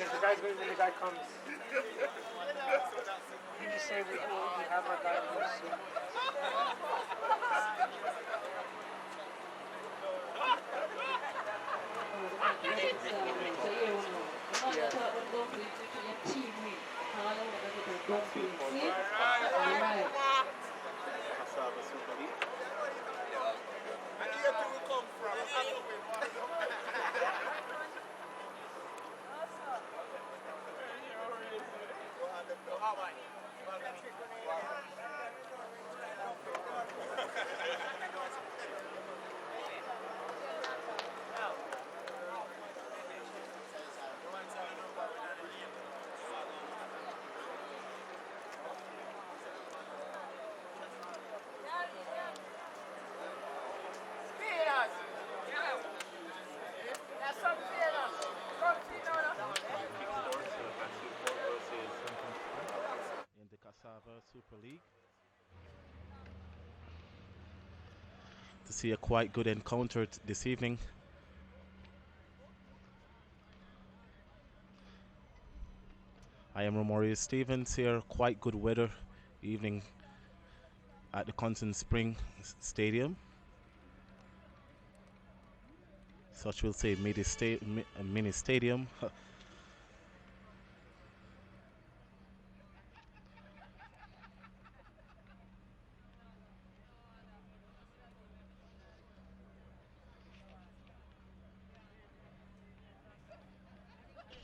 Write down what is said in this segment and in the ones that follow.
because the guy's when the guy comes, you just say we have our guy here soon. KSAFA Super League. Maxfield Park versus in the KSAFA Super League. To see a quite good encounter this evening. I am Romarius Stevens here. Quite good weather evening at the Constant Spring Stadium. Such we'll say mini stadium.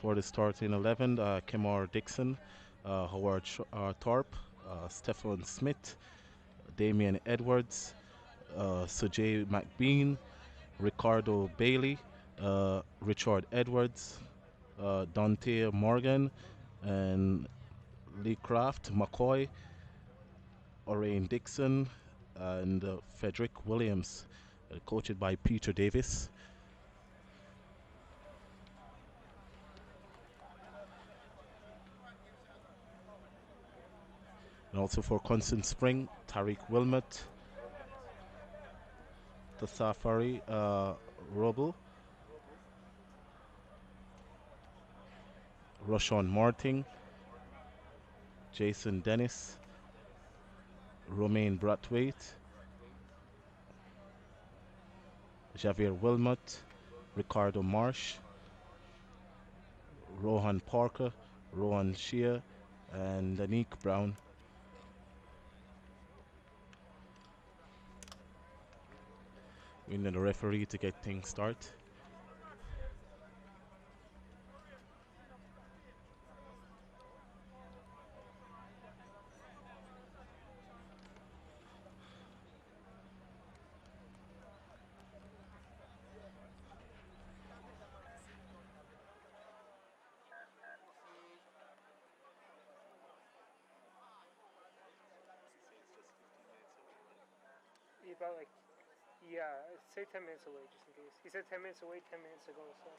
For the starting 11, Kemar Dixon, Howard Thorpe, Stephen Smith, Damian Edwards, Sujay McBean, Ricardo Bailey, Richard Edwards, Dante Morgan, and Lee Craft, McCoy, Orain Dixon, and Frederick Williams, coached by Peter Davis. And also for Constant Spring, Tariq Wilmot, the Safari Roble, Roshan Martin, Jason Dennis, Romain Brathwaite, Javier Wilmot, Ricardo Marsh, Rohan Parker, Rohan Shea, and Danique Brown. We need a referee to get things started. About like, yeah, say 10 minutes away just in case. He said 10 minutes away, 10 minutes ago, so.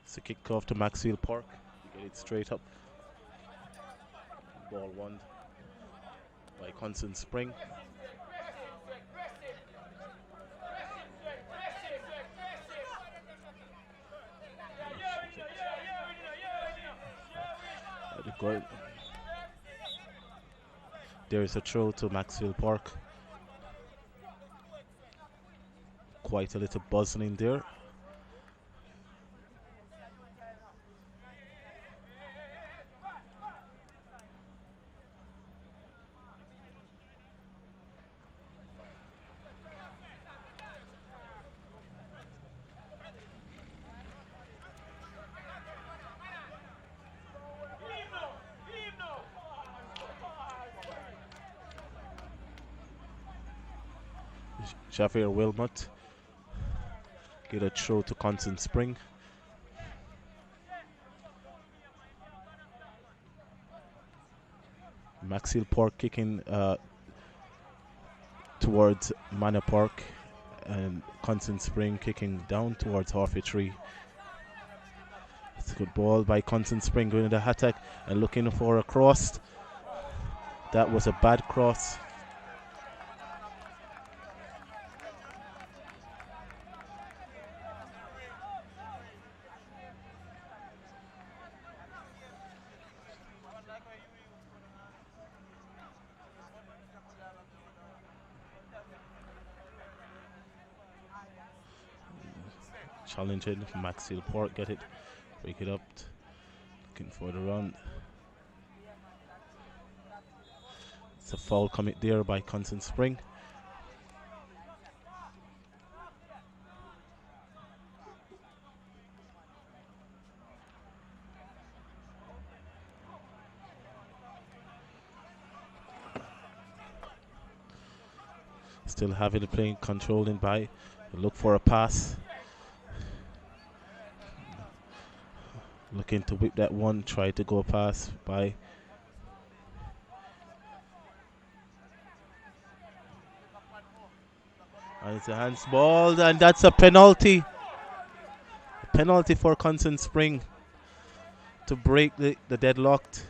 It's a kickoff to Maxfield Park. You get it straight up. Ball won by Constant Spring. Good. There is a throw to Maxfield Park. Quite a little buzzing in there. Javier Wilmot get a throw to Constant Spring. Maxfield Park kicking towards Manor Park, and Constant Spring kicking down towards halfway tree. It's a good ball by Constant Spring going to the attack and looking for a cross. That was a bad cross. Challenging Maxfield Park, get it, break it up, looking for the run. It's a foul commit there by Constant Spring. Still having the play controlling by, look for a pass. Looking to whip that one, try to go pass by. And it's a hands ball, and that's a penalty. A penalty for Constant Spring to break the deadlocked.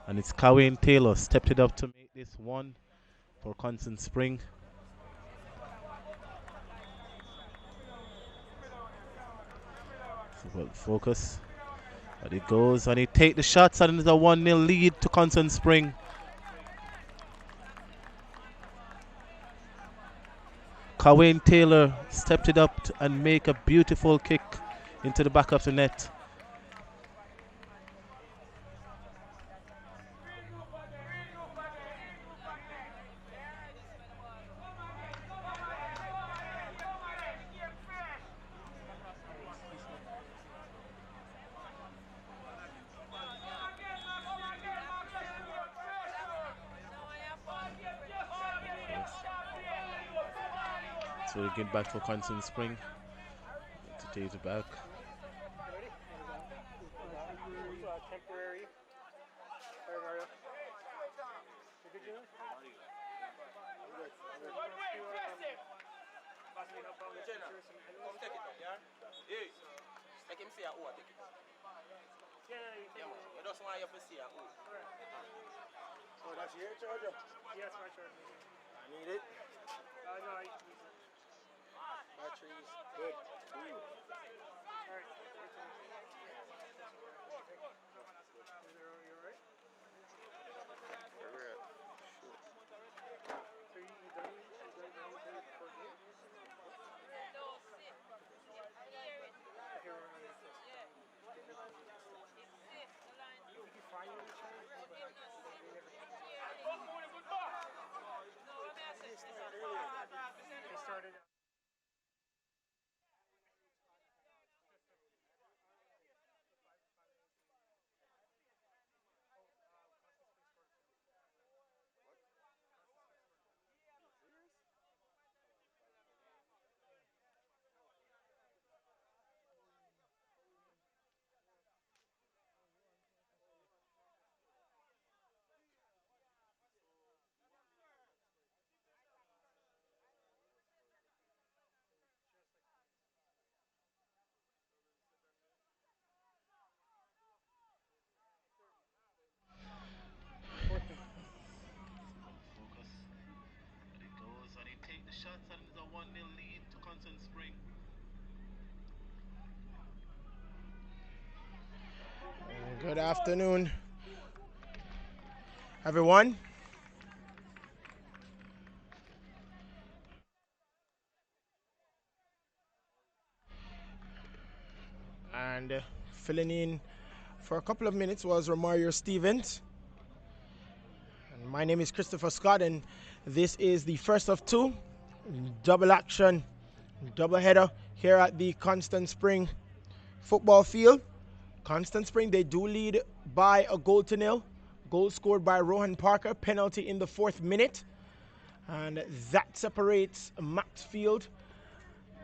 And it's Cowan Taylor stepped it up to make this one for Constant Spring. So well, focus. And it goes and he take the shots, and it's a 1-0 lead to Constant Spring. Cowan Taylor stepped it up and make a beautiful kick into the back of the net. So we get back for Constant Spring to take it back. Temporary. Sorry, Mario. You good, Junior? Come take it, yeah? Hey, take him see a who take it. Yeah, I just want you to see a who. Oh, that's your charger? yes, my shirt. I need it. No, I use it. Batteries. Good. Alright. You alright? So you done for game? Here, we're gonna Did you find any chance? They started Good afternoon, everyone. And filling in for a couple of minutes was Romario Stevens. And my name is Christopher Scott, and this is the first of two double action, double header here at the Constant Spring football field. Constant Spring, they do lead by a 0-0. Goal scored by Rohan Parker, penalty in the 4th minute. And that separates Maxfield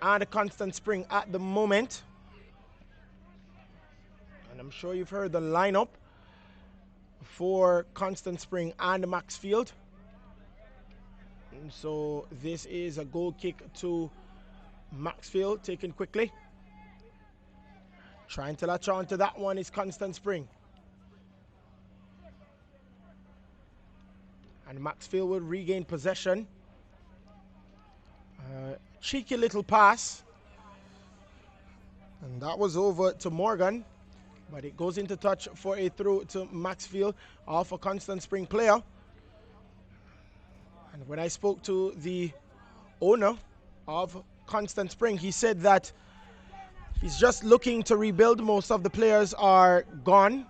and Constant Spring at the moment. And I'm sure you've heard the lineup for Constant Spring and Maxfield. And so this is a goal kick to Maxfield, taken quickly. Trying to latch on to that one is Constant Spring. And Maxfield will regain possession. Cheeky little pass. And that was over to Morgan. But it goes into touch for a throw to Maxfield off a Constant Spring player. And when I spoke to the owner of Constant Spring, he said that he's just looking to rebuild. Most of the players are gone.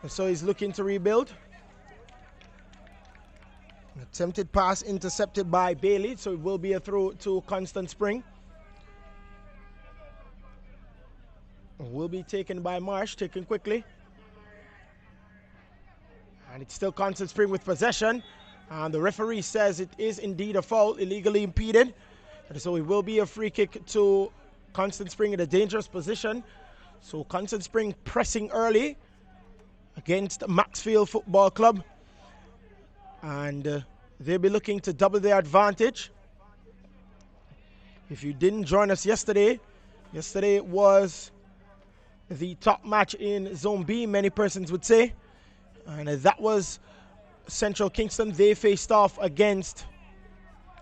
And so he's looking to rebuild. An attempted pass intercepted by Bailey, so it will be a throw to Constant Spring. Will be taken by Marsh, taken quickly. And it's still Constant Spring with possession. And the referee says it is indeed a foul, illegally impeded. And so it will be a free kick to Constant Spring in a dangerous position. So Constant Spring pressing early against Maxfield Football Club. And they'll be looking to double their advantage. If you didn't join us yesterday was the top match in Zone B, many persons would say. And that was Central Kingston. They faced off against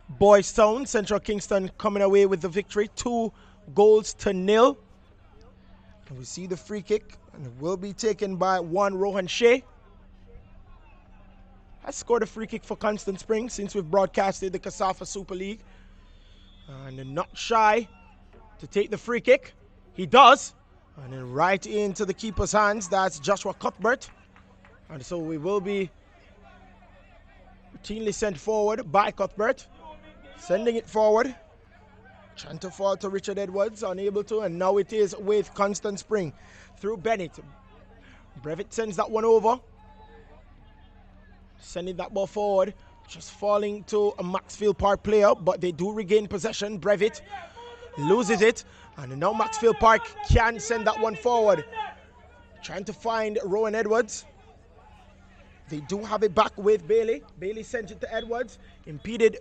Boys Town. Central Kingston coming away with the victory, 2-0. And we see the free kick, and it will be taken by one Rohan Shea. Has scored a free kick for Constant Spring since we've broadcasted the KSAFA Super League. And not shy to take the free kick. He does. And then right into the keeper's hands. That's Joshua Cuthbert. And so we will be routinely sent forward by Cuthbert. Sending it forward. Trying to fall to Richard Edwards. Unable to. And now it is with Constant Spring. Through Bennett. Brevitt sends that one over. Sending that ball forward. Just falling to a Maxfield Park player. But they do regain possession. Brevitt loses it. And now Maxfield Park can send that one forward. Trying to find Rowan Edwards. They do have it back with Bailey. Bailey sends it to Edwards. Impeded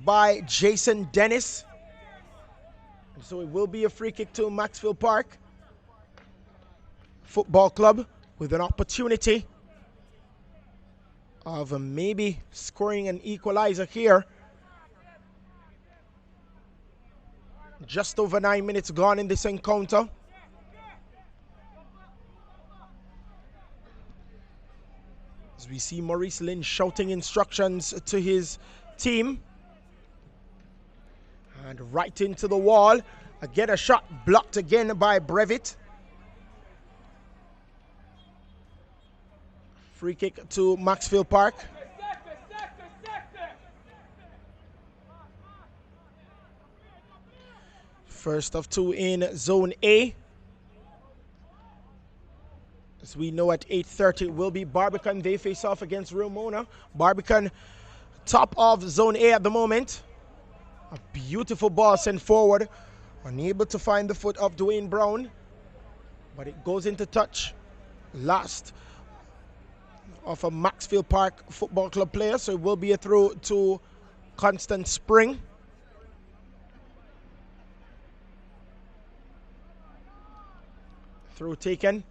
by Jason Dennis. And so it will be a free kick to Maxfield Park Football Club with an opportunity of maybe scoring an equalizer here. Just over 9 minutes gone in this encounter. As we see Maurice Lynn shouting instructions to his team. And right into the wall. Again, a shot blocked again by Brevitt. Free kick to Maxfield Park. First of two in Zone A. As we know, at 8:30 will be Barbican. They face off against Ramona. Barbican top of Zone A at the moment. A beautiful ball sent forward. Unable to find the foot of Dwayne Brown. But it goes into touch. Last of a Maxfield Park Football Club player. So it will be a throw to Constant Spring. Throw taken.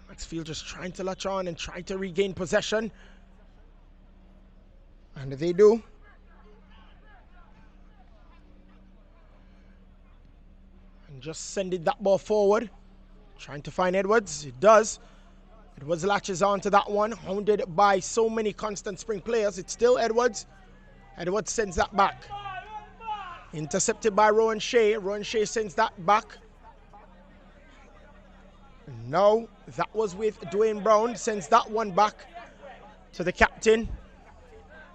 Maxfield just trying to latch on and try to regain possession. And they do. Just sending that ball forward. Trying to find Edwards. It does. Edwards latches on to that one. Hounded by so many Constant Spring players. It's still Edwards. Edwards sends that back. Intercepted by Rowan Shea. Rowan Shea sends that back. No, that was with Dwayne Brown. Sends that one back to the captain,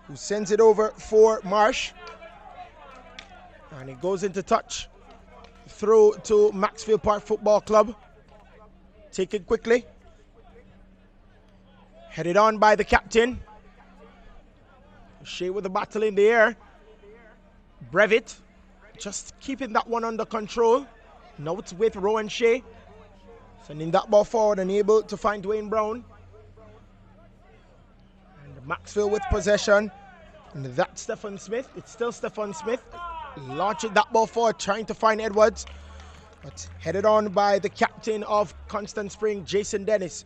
who sends it over for Marsh. And it goes into touch through to Maxfield Park Football Club. Taken quickly. Headed on by the captain. Shea with the battle in the air. Brevitt just keeping that one under control. Now it's with Rowan Shea. Sending that ball forward and able to find Dwayne Brown. And Maxfield with possession. And that's Stephen Smith. It's still Stephen Smith. Launching that ball forward, trying to find Edwards. But headed on by the captain of Constant Spring, Jason Dennis.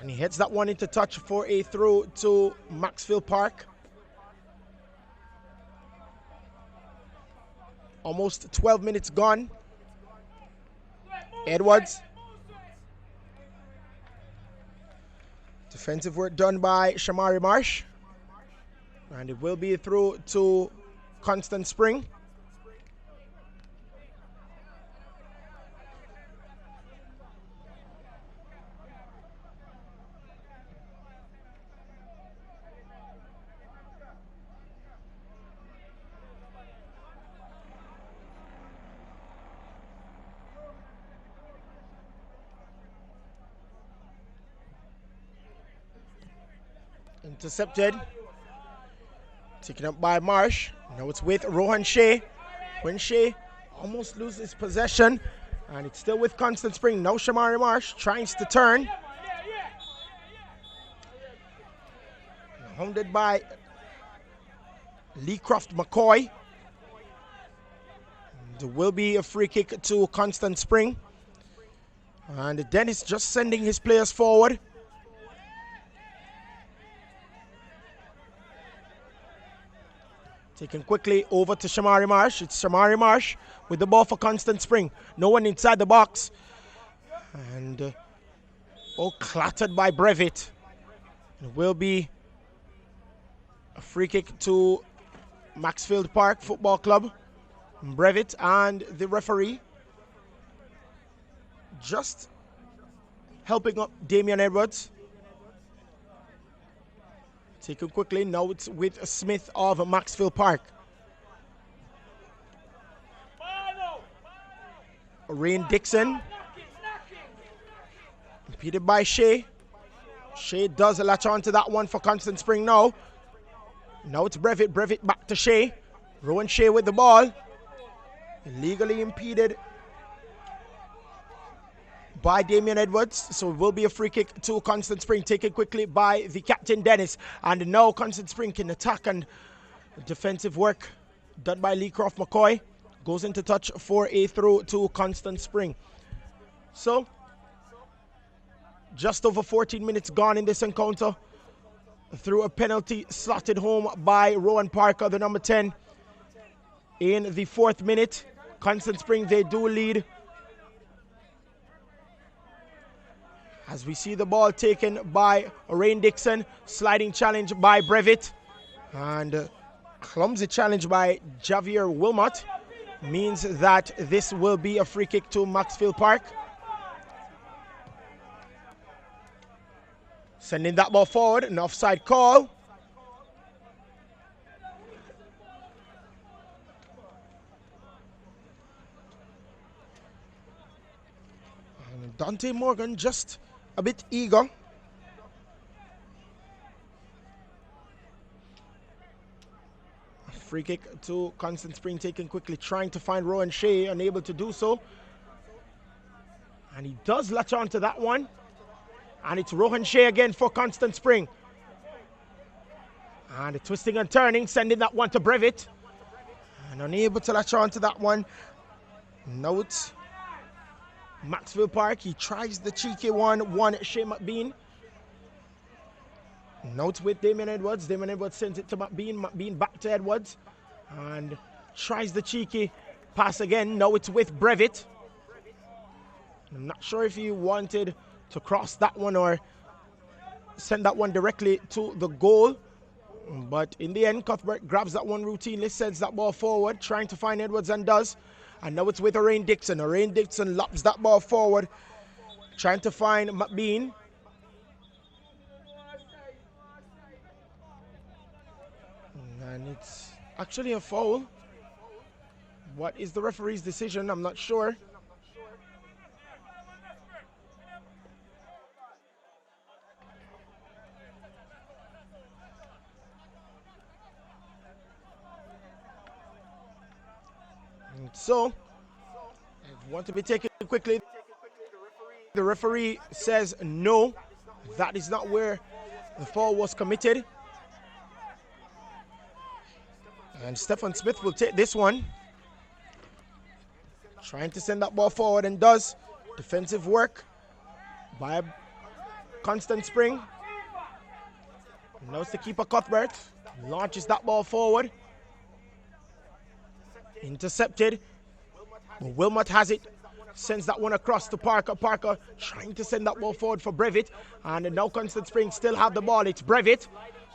And he heads that one into touch for a throw to Maxfield Park. Almost 12 minutes gone. Edwards. Defensive work done by Shamari Marsh. And it will be through to Constant Spring. Intercepted. Taken up by Marsh. Now it's with Rohan Shea. When Shea almost loses possession. And it's still with Constant Spring. Now Shamari Marsh tries to turn. Hounded by Leecroft McCoy. There will be a free kick to Constant Spring. And Dennis just sending his players forward. Taken quickly over to Shamari Marsh. It's Shamari Marsh with the ball for Constant Spring. No one inside the box. And clattered by Brevitt. It will be a free kick to Maxfield Park Football Club. Brevitt and the referee just helping up Damian Edwards. Taken quickly, now it's with Smith of Maxfield Park. Rain Dixon. Impeded by Shea. Shea does latch on to that one for Constant Spring now. Now it's Brevitt. Brevitt back to Shea. Rowan Shea with the ball. Illegally impeded by Damian Edwards, so it will be a free kick to Constant Spring, taken quickly by the captain Dennis. And now Constant Spring can attack, and defensive work done by Leecroft McCoy goes into touch for a throw to Constant Spring. So just over 14 minutes gone in this encounter through a penalty slotted home by Rowan Parker, the number 10. In the 4th minute, Constant Spring, they do lead. As we see the ball taken by Rain Dixon, sliding challenge by Brevitt, and clumsy challenge by Javier Wilmot means that this will be a free kick to Maxfield Park. Sending that ball forward, an offside call. And Dante Morgan just a bit eager. Free kick to Constant Spring, taken quickly, trying to find Rowan Shea, unable to do so. And he does latch on to that one. And it's Rowan Shea again for Constant Spring. And twisting and turning, sending that one to Brevitt. And unable to latch on to that one. Now it's Maxfield Park. He tries the cheeky one Shea McBean. Now it's with Damian Edwards. Damian Edwards sends it to McBean. McBean back to Edwards. And tries the cheeky pass again. Now it's with Brevitt. I'm not sure if he wanted to cross that one or send that one directly to the goal. But in the end, Cuthbert grabs that one routinely, sends that ball forward, trying to find Edwards and does. And now it's with Orain Dixon. Orain Dixon lobs that ball forward, trying to find McBean. And it's actually a foul. What is the referee's decision? I'm not sure. And so, if you want to be taken quickly, the referee says no, that is not where the foul was committed. And Stephen Smith will take this one. Trying to send that ball forward and does. Defensive work by Constant Spring. Now it's the keeper Cuthbert. Launches that ball forward. Intercepted. But Wilmot has it. Sends that one across to Parker. Parker trying to send that ball forward for Brevitt. And now Constant Spring still have the ball. It's Brevitt.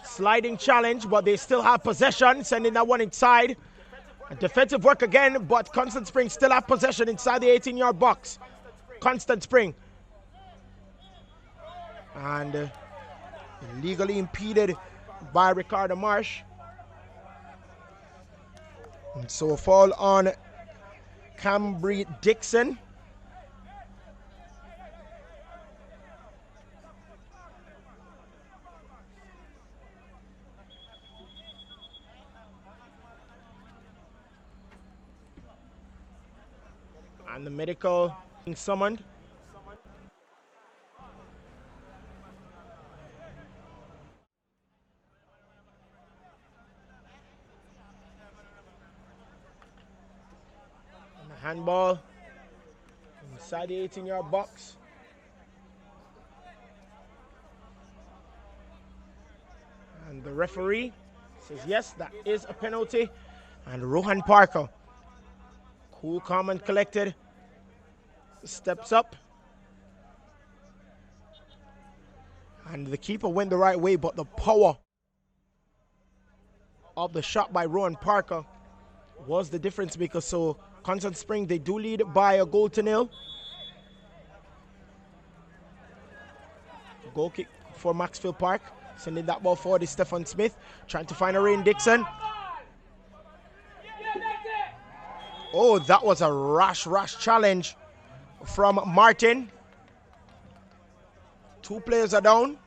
Sliding challenge, but they still have possession. Sending that one inside. Defensive work again, but Constant Spring still have possession inside the 18-yard box. Constant Spring. And illegally impeded by Ricardo Marsh. And so a foul on Cambry Dixon. And the medical being summoned. And the handball inside the 18-yard box. And the referee says yes, that is a penalty. And Rohan Parker, cool, calm, and collected, steps up. And the keeper went the right way, but the power of the shot by Rowan Parker was the difference maker. So Constant Spring, they do lead by a 1-0. Goal kick for Maxfield Park. Sending that ball forward is Stephen Smith, trying to find Orain Dixon. Oh, that was a rash challenge from Martin. 2 players are down.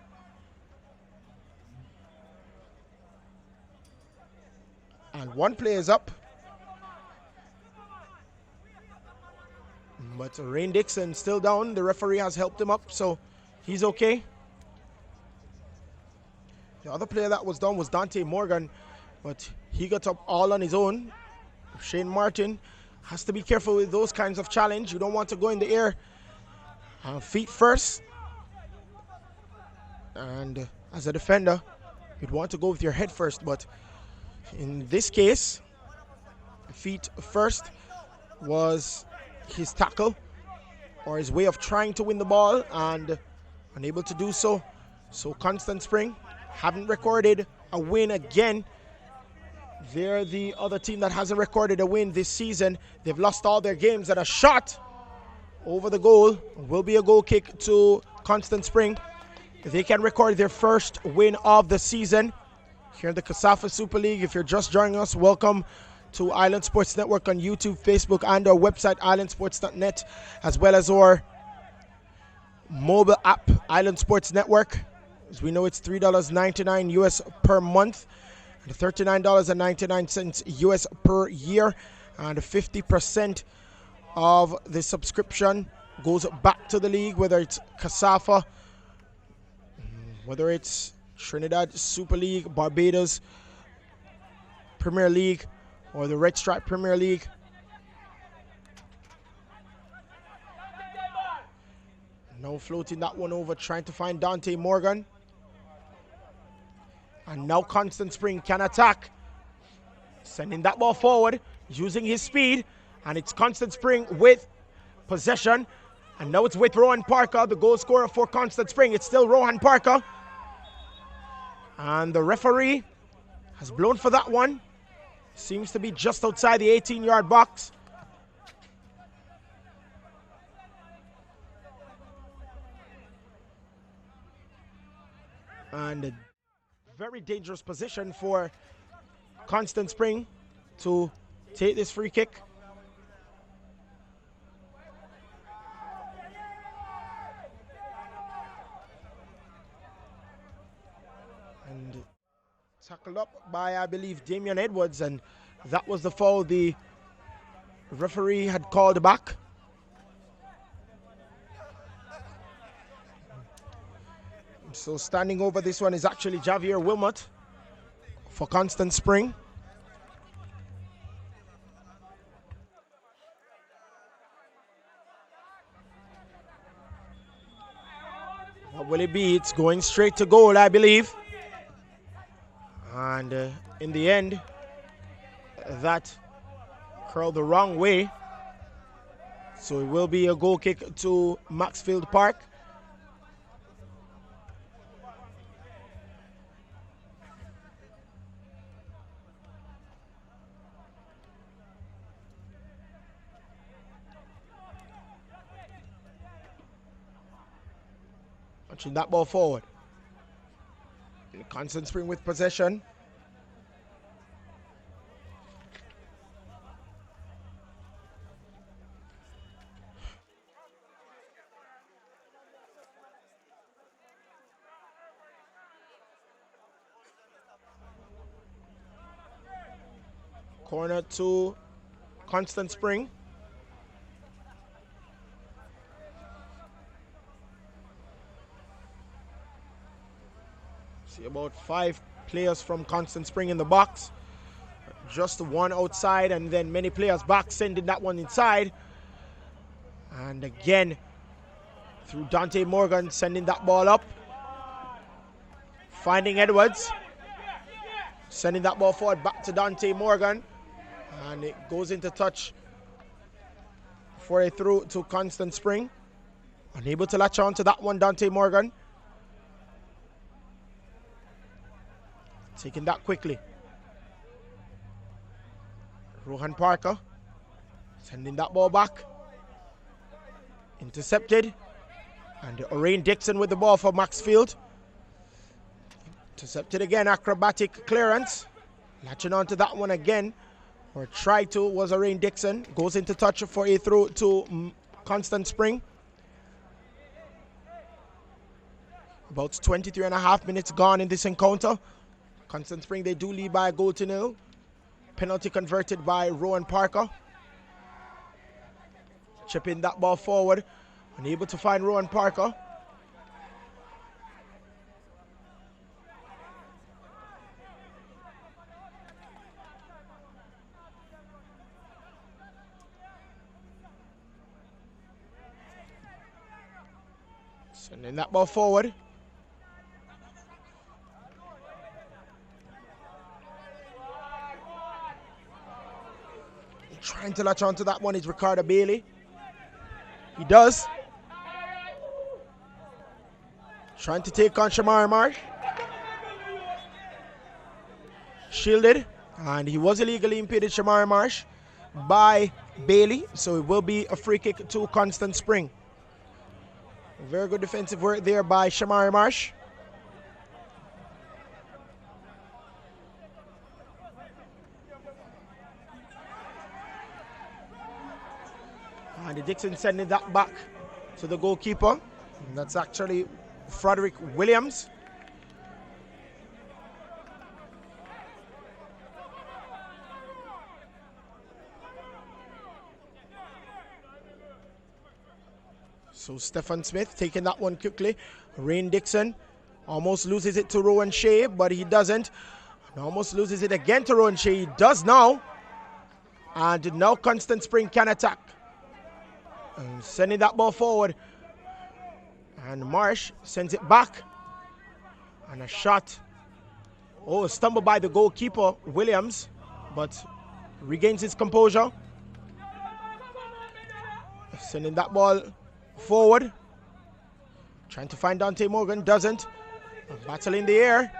And 1 player is up. But Orain Dixon still down. The referee has helped him up, so he's okay. The other player that was down was Dante Morgan, but he got up all on his own. Shane Martin has to be careful with those kinds of challenge. You don't want to go in the air feet first. And as a defender, you'd want to go with your head first. But in this case, feet first was his tackle or his way of trying to win the ball and unable to do so. So Constant Spring haven't recorded a win again. They're the other team that hasn't recorded a win this season. They've lost all their games, and a shot over the goal will be a goal kick to Constant Spring. They can record their first win of the season here in the KSAFA Super League. If you're just joining us, welcome to Island Sports Network on YouTube, Facebook, and our website, islandsports.net, as well as our mobile app, Island Sports Network. As we know, it's $3.99 US per month and $39.99 US per year, and 50% of the subscription goes back to the league, whether it's KSAFA, whether it's Trinidad Super League, Barbados Premier League, or the Red Stripe Premier League. Now floating that one over, trying to find Dante Morgan. And now Constant Spring can attack. Sending that ball forward, using his speed. And it's Constant Spring with possession. And now it's with Rowan Parker, the goal scorer for Constant Spring. It's still Rowan Parker. And the referee has blown for that one. Seems to be just outside the 18-yard box. And a very dangerous position for Constant Spring to take this free kick. And tackled up by, I believe, Damian Edwards, and that was the foul the referee had called back. So standing over this one is actually Javier Wilmot for Constant Spring. What will it be? It's going straight to goal, I believe. And in the end, that curled the wrong way. So it will be a goal kick to Maxfield Park. Punching that ball forward. Constant Spring with possession. Corner to Constant Spring. See about 5 players from Constant Spring in the box. Just one outside and then many players back, sending that one inside. And again, through Dante Morgan, sending that ball up. Finding Edwards. Sending that ball forward back to Dante Morgan. And it goes into touch for a through to Constant Spring. Unable to latch on to that one, Dante Morgan. Taking that quickly. Rohan Parker sending that ball back. Intercepted. And Orain Dixon with the ball for Maxfield. Intercepted again, acrobatic clearance. Latching on to that one again. Or tried to, was Orain Dixon. Goes into touch for a throw to Constant Spring. About 23.5 minutes gone in this encounter. Constant Spring, they do lead by a goal to nil. Penalty converted by Rowan Parker. Chipping that ball forward. Unable to find Rowan Parker. Sending that ball forward. Trying to latch onto that one is Ricardo Bailey. He does. Trying to take on Shamari Marsh. Shielded. And he was illegally impeded, Shamari Marsh, by Bailey. So it will be a free kick to Constant Spring. Very good defensive work there by Shamari Marsh. And Dixon sending that back to the goalkeeper. And that's actually Frederick Williams. So Stephen Smith taking that one quickly. Rain Dixon almost loses it to Rowan Shea, but he doesn't. And almost loses it again to Rowan Shea. He does now. And now Constant Spring can attack. And sending that ball forward. And Marsh sends it back. And a shot. Oh, stumbled by the goalkeeper, Williams. But regains his composure. Sending that ball forward. Trying to find Dante Morgan, doesn't. Battle in the air.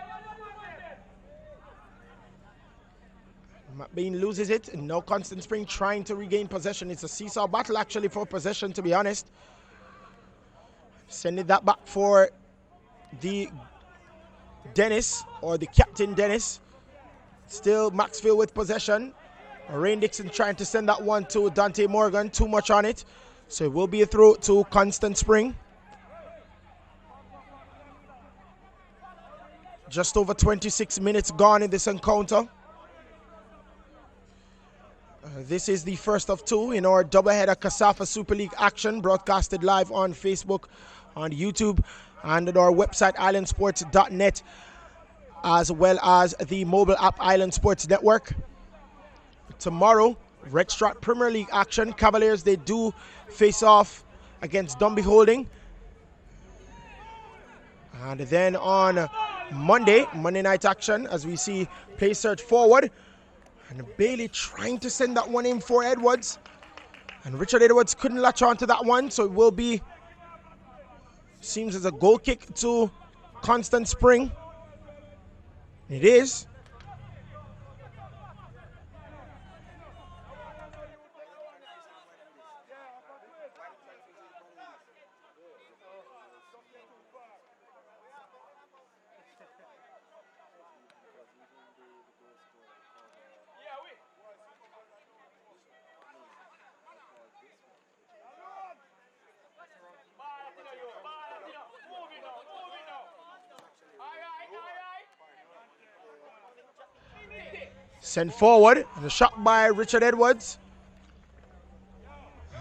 McBean loses it, and now Constant Spring trying to regain possession. It's a seesaw battle actually for possession, to be honest. Sending that back for the Dennis, or the captain Dennis. Still Maxfield with possession. Rain Dixon trying to send that one to Dante Morgan. Too much on it. So it will be a throw to Constant Spring. Just over 26 minutes gone in this encounter. This is the first of two in our doubleheader KSAFA Super League action, broadcasted live on Facebook, on YouTube, and at our website islandsports.net, as well as the mobile app Island Sports Network. Tomorrow, Red Strat Premier League action. Cavaliers, they do face off against Dunby Holding. And then on Monday night action, as we see play search forward. And Bailey trying to send that one in for Edwards. And Richard Edwards couldn't latch on to that one, so it will be, seems as a goal kick to Constant Spring. It is. Sent forward, and a shot by Richard Edwards.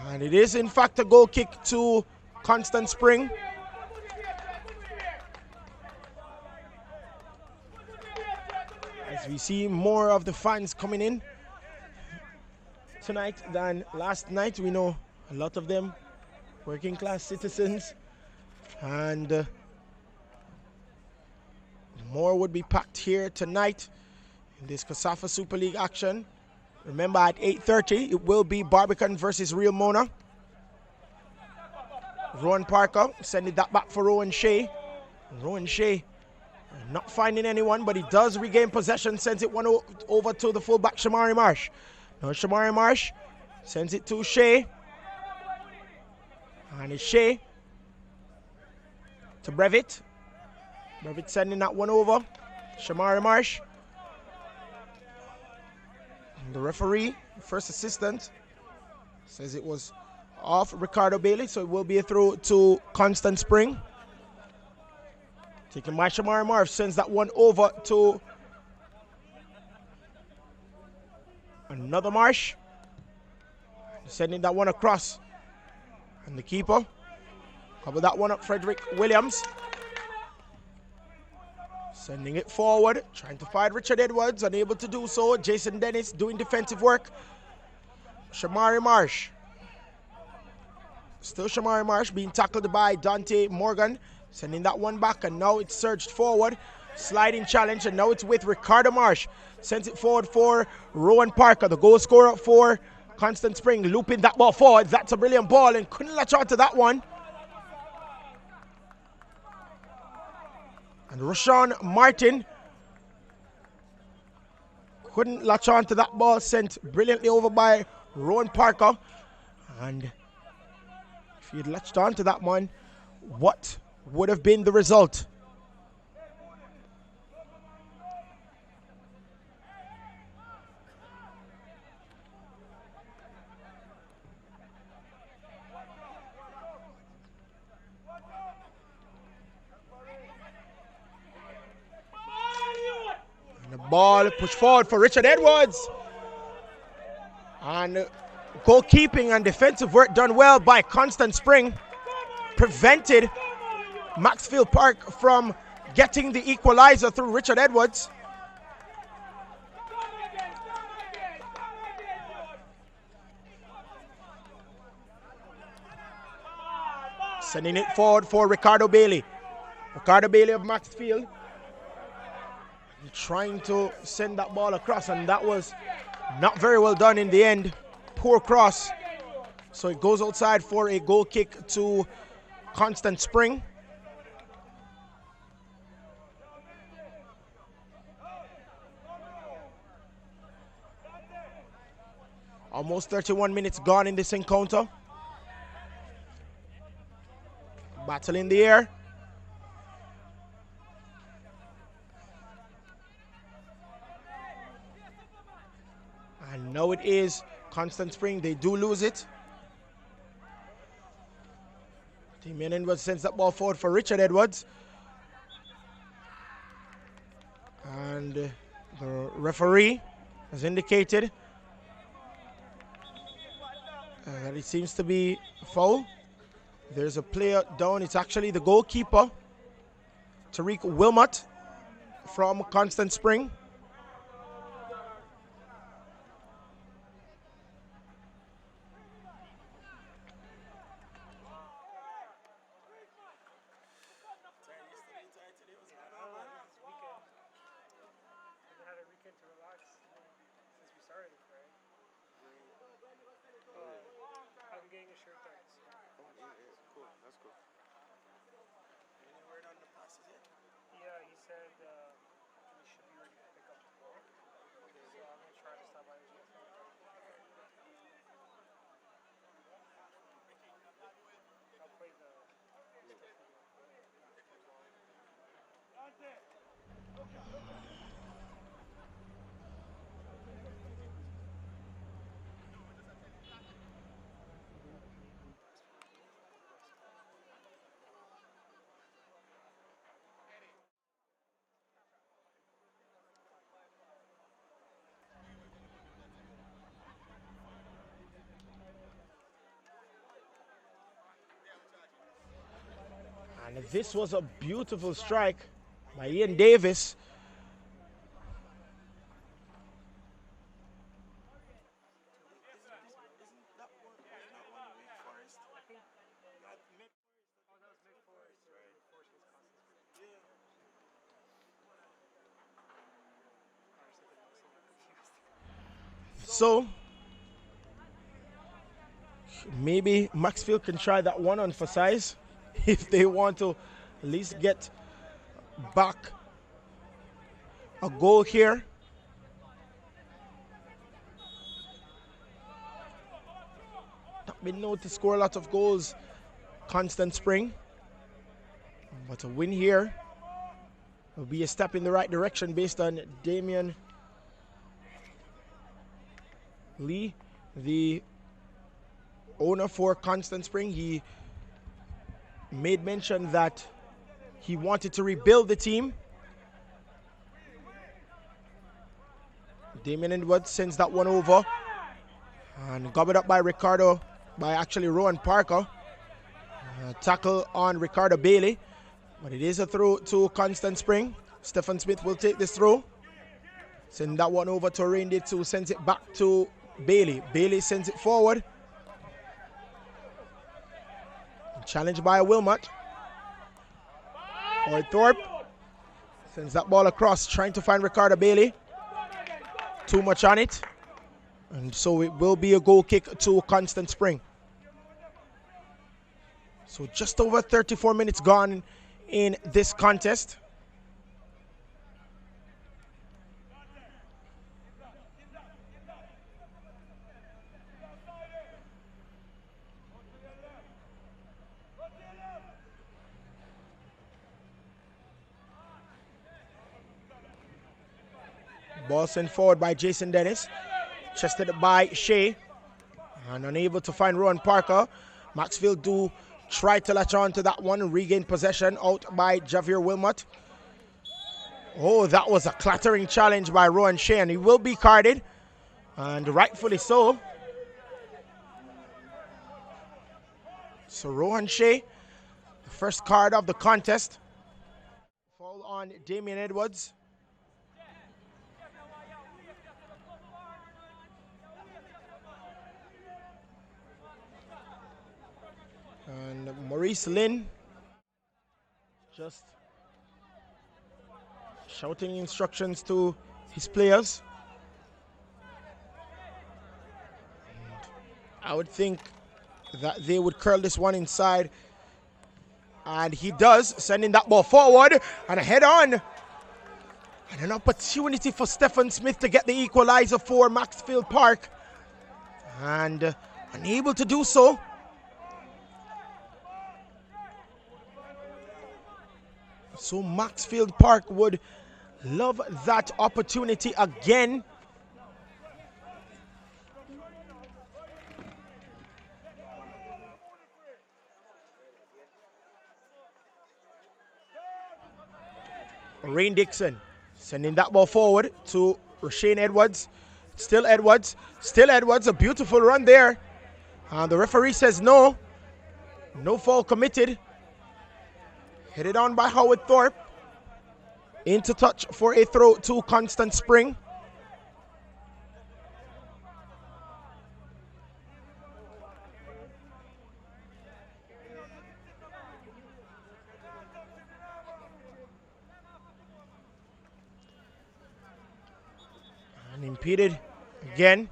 And it is in fact a goal kick to Constant Spring. As we see more of the fans coming in tonight than last night. We know a lot of them working class citizens, and more would be packed here tonight in this KSAFA Super League action. Remember, at 8:30 it will be Barbican versus Real Mona. Rowan Parker sending that back for Rowan Shea. Rowan Shea not finding anyone, but he does regain possession, sends it one over to the fullback Shamari Marsh. Now Shamari Marsh sends it to Shea. And it's Shea to Brevitt. Brevitt sending that one over. Shamari Marsh. And the referee, first assistant, says it was off Ricardo Bailey, so it will be a throw to Constant Spring. Taken by Shamari Marsh, sends that one over to another Marsh. Sending that one across. And the keeper, cover that one up, Frederick Williams. Sending it forward, trying to find Richard Edwards, unable to do so. Jason Dennis doing defensive work. Shamari Marsh. Still Shamari Marsh being tackled by Dante Morgan. Sending that one back, and now it's surged forward. Sliding challenge, and now it's with Ricardo Marsh. Sends it forward for Rowan Parker, the goal scorer for Constant Spring. Looping that ball forward. That's a brilliant ball, and couldn't latch on to that one. And Rashawn Martin couldn't latch on to that ball, sent brilliantly over by Rowan Parker. And if he had latched on to that one, what would have been the result? And the ball pushed forward for Richard Edwards. And goalkeeping and defensive work done well by Constant Spring prevented Maxfield Park from getting the equalizer through Richard Edwards. Sending it forward for Ricardo Bailey. Ricardo Bailey of Maxfield trying to send that ball across, and that was not very well done in the end. Poor cross. So it goes outside for a goal kick to Constant Spring. Almost 31 minutes gone in this encounter. Battle in the air. And now it is Constant Spring. They do lose it. Damian Edwards sends that ball forward for Richard Edwards. And the referee has indicated that it seems to be a foul. There's a player down. It's actually the goalkeeper, Tariq Wilmot from Constant Spring. And this was a beautiful strike by Ian Davis. So maybe Maxfield can try that one on for size if they want to at least get back a goal here. Not been known to score a lot of goals, Constant Spring, but a win here will be a step in the right direction based on Damian Lee, the owner for Constant Spring. He made mention that he wanted to rebuild the team. Damian Edwards sends that one over and gobbled up by Rowan Parker. Tackle on Ricardo Bailey, but it is a throw to Constant Spring. Stephen Smith will take this throw. Send that one over to Randy, who sends it back to Bailey. Bailey sends it forward. Challenged by Wilmot. Thorpe sends that ball across, trying to find Ricardo Bailey. Too much on it. And so it will be a goal kick to Constant Spring. So just over 34 minutes gone in this contest. Ball sent forward by Jason Dennis. Chested by Shea. And unable to find Rowan Parker. Maxfield do try to latch on to that one. Regain possession out by Javier Wilmot. Oh, that was a clattering challenge by Rowan Shea, and he will be carded. And rightfully so. So Rowan Shea, the first card of the contest. Foul on Damian Edwards. And Maurice Lynn just shouting instructions to his players. And I would think that they would curl this one inside. And he does, sending that ball forward and a head on. And an opportunity for Stephen Smith to get the equalizer for Maxfield Park. And unable to do so. So Maxfield Park would love that opportunity again. Rain Dixon sending that ball forward to Rashane Edwards. Still Edwards. Still Edwards. A beautiful run there. And the referee says no. No foul committed. Headed on by Howard Thorpe. Into touch for a throw to Constant Spring. And impeded again.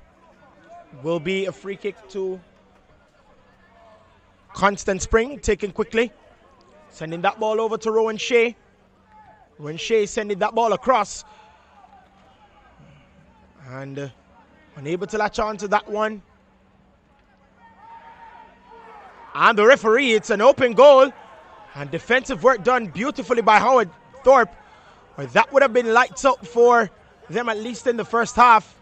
Will be a free kick to Constant Spring, taken quickly. Sending that ball over to Rowan Shea. Rowan Shea sending that ball across. And unable to latch on to that one. And the referee, it's an open goal. And defensive work done beautifully by Howard Thorpe. Or that would have been lights up for them, at least in the first half.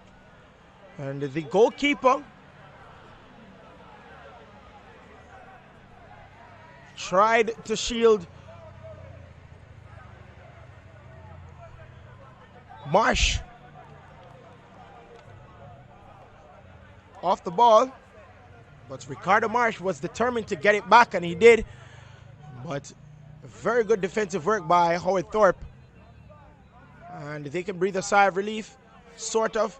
And the goalkeeper tried to shield Marsh off the ball, but Ricardo Marsh was determined to get it back, and he did. But very good defensive work by Howard Thorpe, and they can breathe a sigh of relief, sort of.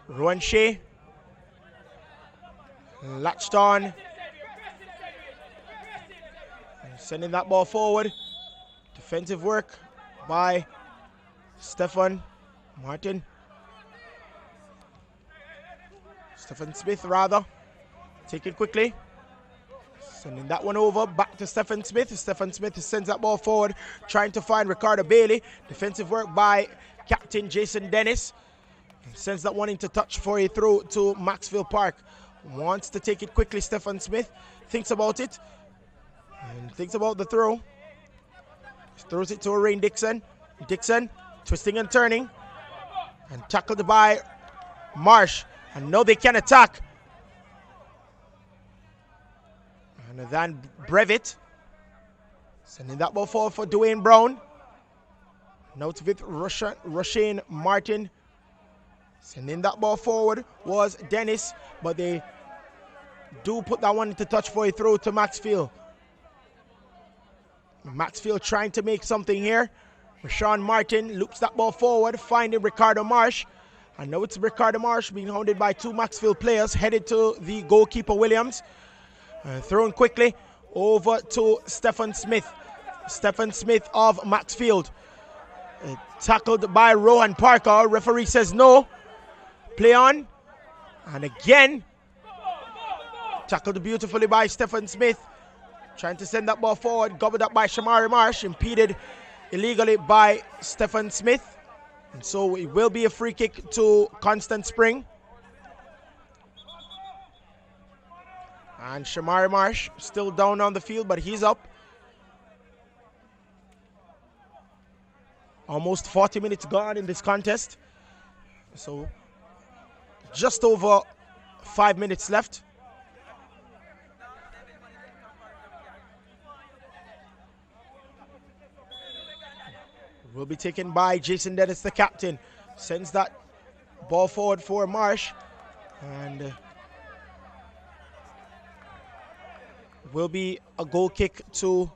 Rowan Shea latched on, sending that ball forward. Defensive work by Stephen Smith rather. Take it quickly. Sending that one over back to Stephen Smith. Stephen Smith sends that ball forward, trying to find Ricardo Bailey. Defensive work by Captain Jason Dennis. Sends that one into touch for a throw to Maxfield Park. Wants to take it quickly, Stephen Smith. Thinks about it. And thinks about the throw. Throws it to Rain Dixon. Dixon twisting and turning. And tackled by Marsh. And now they can attack. And then Brevitt. Sending that ball forward for Dwayne Brown. Now with Rashane Martin. Sending that ball forward was Dennis. But they do put that one into touch for a throw to Maxfield. Maxfield trying to make something here. Rashawn Martin loops that ball forward, finding Ricardo Marsh. And now it's Ricardo Marsh being hounded by two Maxfield players, headed to the goalkeeper Williams. Thrown quickly over to Stephen Smith. Stephen Smith of Maxfield. Tackled by Rohan Parker. Referee says no. Play on. And again, tackled beautifully by Stephen Smith. Trying to send that ball forward, gobbled up by Shamari Marsh, impeded illegally by Stephen Smith. And so it will be a free kick to Constant Spring. And Shamari Marsh still down on the field, but he's up. Almost 40 minutes gone in this contest. So just over 5 minutes left. Will be taken by Jason Dennis, the captain. Sends that ball forward for Marsh. And will be a goal kick to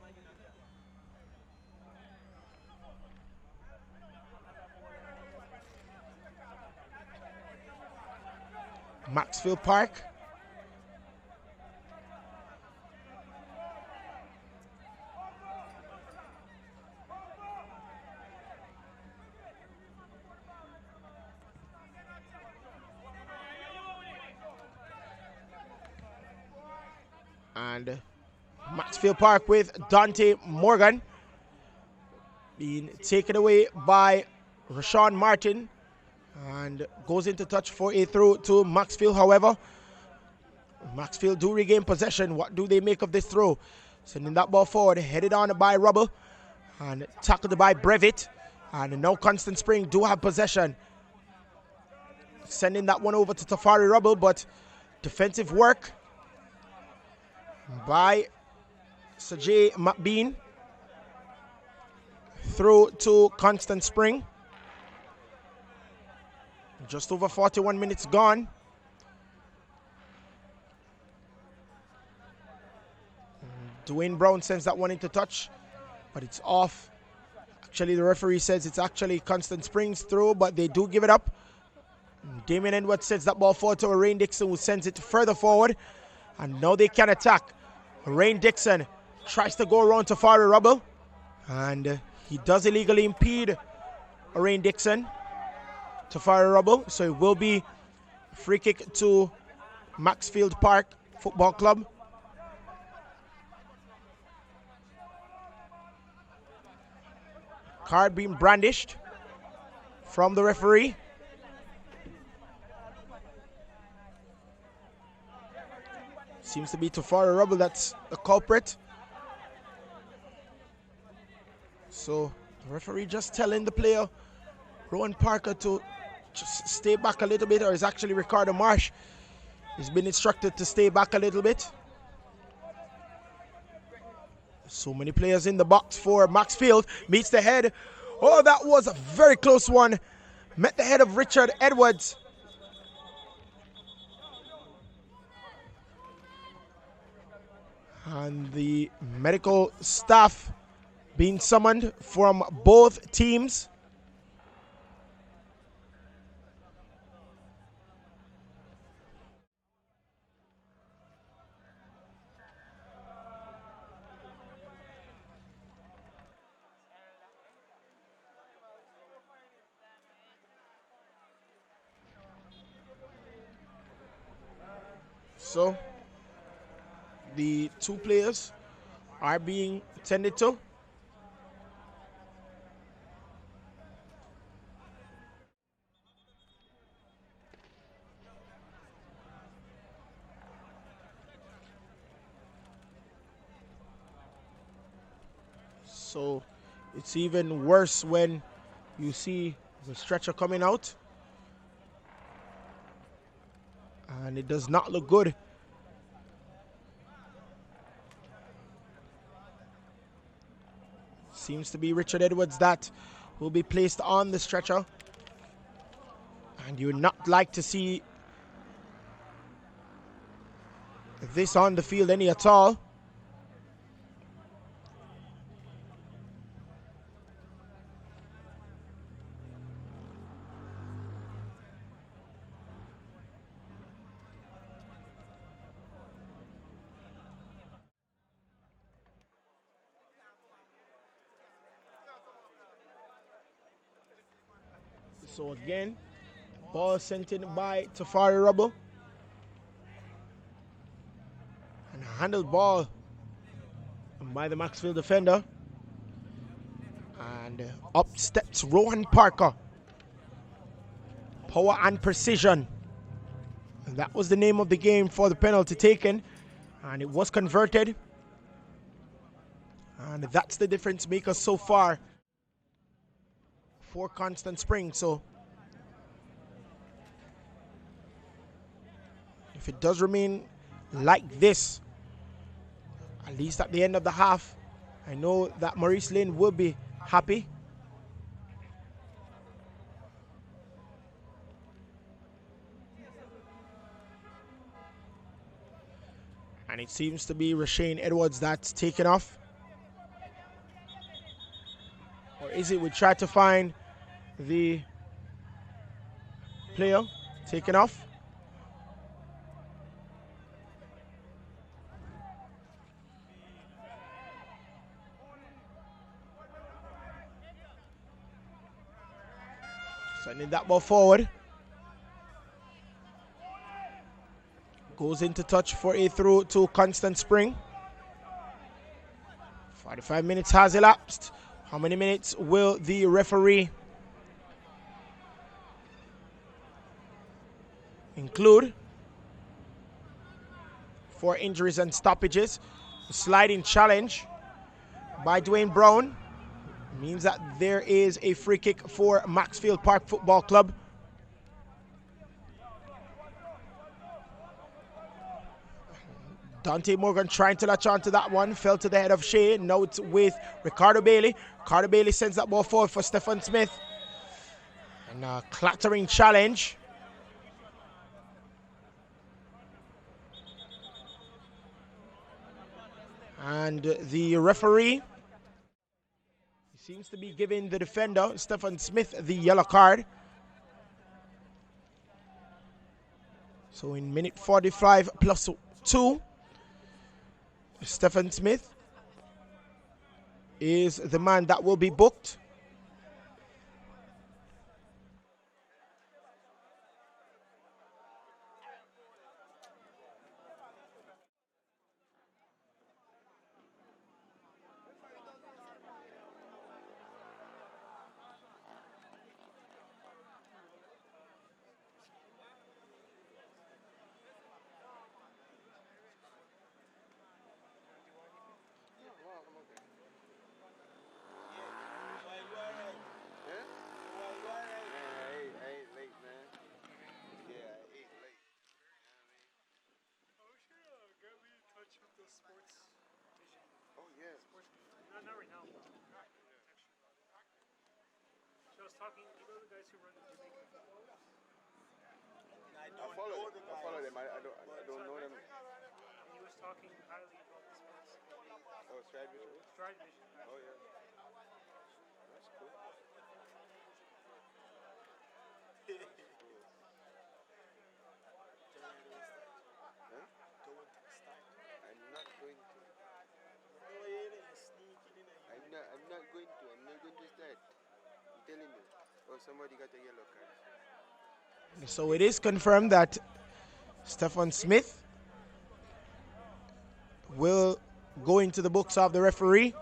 Maxfield Park. And Maxfield Park with Dante Morgan being taken away by Rashawn Martin and goes into touch for a throw to Maxfield. However, Maxfield do regain possession. What do they make of this throw? Sending that ball forward, headed on by Rubble and tackled by Brevitt. And now Constant Spring do have possession. Sending that one over to Tafari Rubble, but defensive work by Sajay McBean. Throw to Constant Spring. Just over 41 minutes gone. Dwayne Brown sends that one into touch, but it's off. Actually, the referee says it's actually Constant Springs throw, but they do give it up. Damien Edwards sends that ball forward to Rain Dixon, who sends it further forward. And now they can attack. Rain Dixon tries to go around to Tafari Rubble, and he does illegally impede Rain Dixon. Tafari Rubble, so it will be a free kick to Maxfield Park Football Club. Card being brandished from the referee. Seems to be Tafari Rubble that's the culprit. So the referee just telling the player, Rowan Parker, to just stay back a little bit, or is actually Ricardo Marsh. He's been instructed to stay back a little bit. So many players in the box for Maxfield. Meets the head. Oh, that was a very close one. Met the head of Richard Edwards. And the medical staff being summoned from both teams. So the two players are being attended to. So it's even worse when you see the stretcher coming out. And it does not look good. Seems to be Richard Edwards that will be placed on the stretcher. And you would not like to see this on the field any at all. So again, ball sent in by Tafari Rubble. And a handled ball by the Maxfield defender. And up steps Rohan Parker. Power and precision. And that was the name of the game for the penalty taken. And it was converted. And that's the difference maker so far for Constant Spring. So if it does remain like this, at least at the end of the half, I know that Maurice Lane will be happy. And it seems to be Rashane Edwards that's taken off. Or is it we try to find the player taken off? Sending that ball forward. Goes into touch for a through to Constant Spring. 45 minutes has elapsed. How many minutes will the referee include for injuries and stoppages? A sliding challenge by Dwayne Brown means that there is a free kick for Maxfield Park Football Club. Dante Morgan trying to latch onto that one, fell to the head of Shea. Now it's with Ricardo Bailey. Ricardo Bailey sends that ball forward for Stephen Smith. And a clattering challenge. And the referee seems to be giving the defender, Stephen Smith, the yellow card. So in minute 45 plus 2, Stephen Smith is the man that will be booked. Not right now. So I was talking, you know the guys who run the Jamaica? I follow them. I don't know them. He was talking highly about the sports. Oh, Stride Vision? Stride Vision. Oh, yeah. That's cool. Huh? I'm not going to. I'm not going to. I'm not going to start. I'm telling you. Oh, somebody got a yellow card. So it is confirmed that Stephen Smith will go into the books of the referee.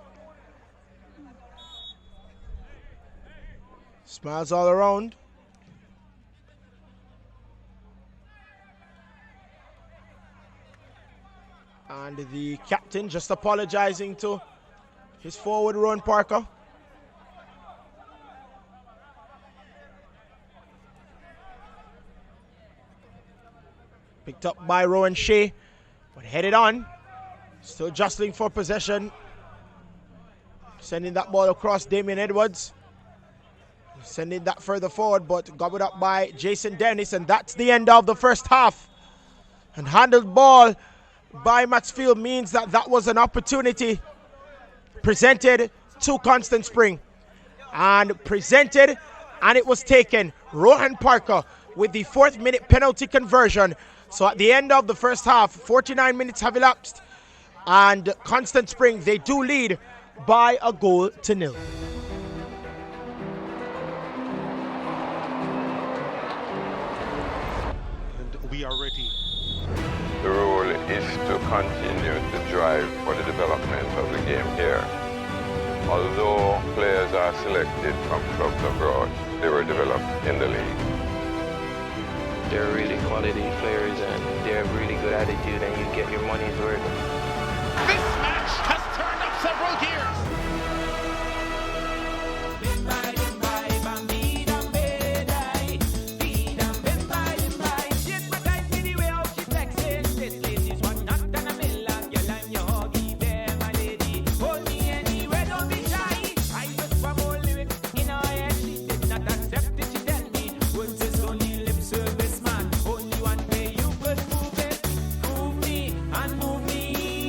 Smiles all around. And the captain just apologizing to his forward, Ron Parker. Picked up by Rowan Shea, but headed on. Still jostling for possession. Sending that ball across Damian Edwards. Sending that further forward, but gobbled up by Jason Dennis, and that's the end of the first half. And handled ball by Maxfield means that that was an opportunity presented to Constant Spring. And presented, and it was taken. Rohan Parker with the 4th minute penalty conversion. So at the end of the first half, 49 minutes have elapsed, and Constant Spring, they do lead by a goal to nil. And we are ready. The role is to continue to drive for the development of the game here. Although players are selected from clubs abroad, they were developed in the league. They're really quality players and they have really good attitude, and you get your money's worth. This match has turned up several gears. And move me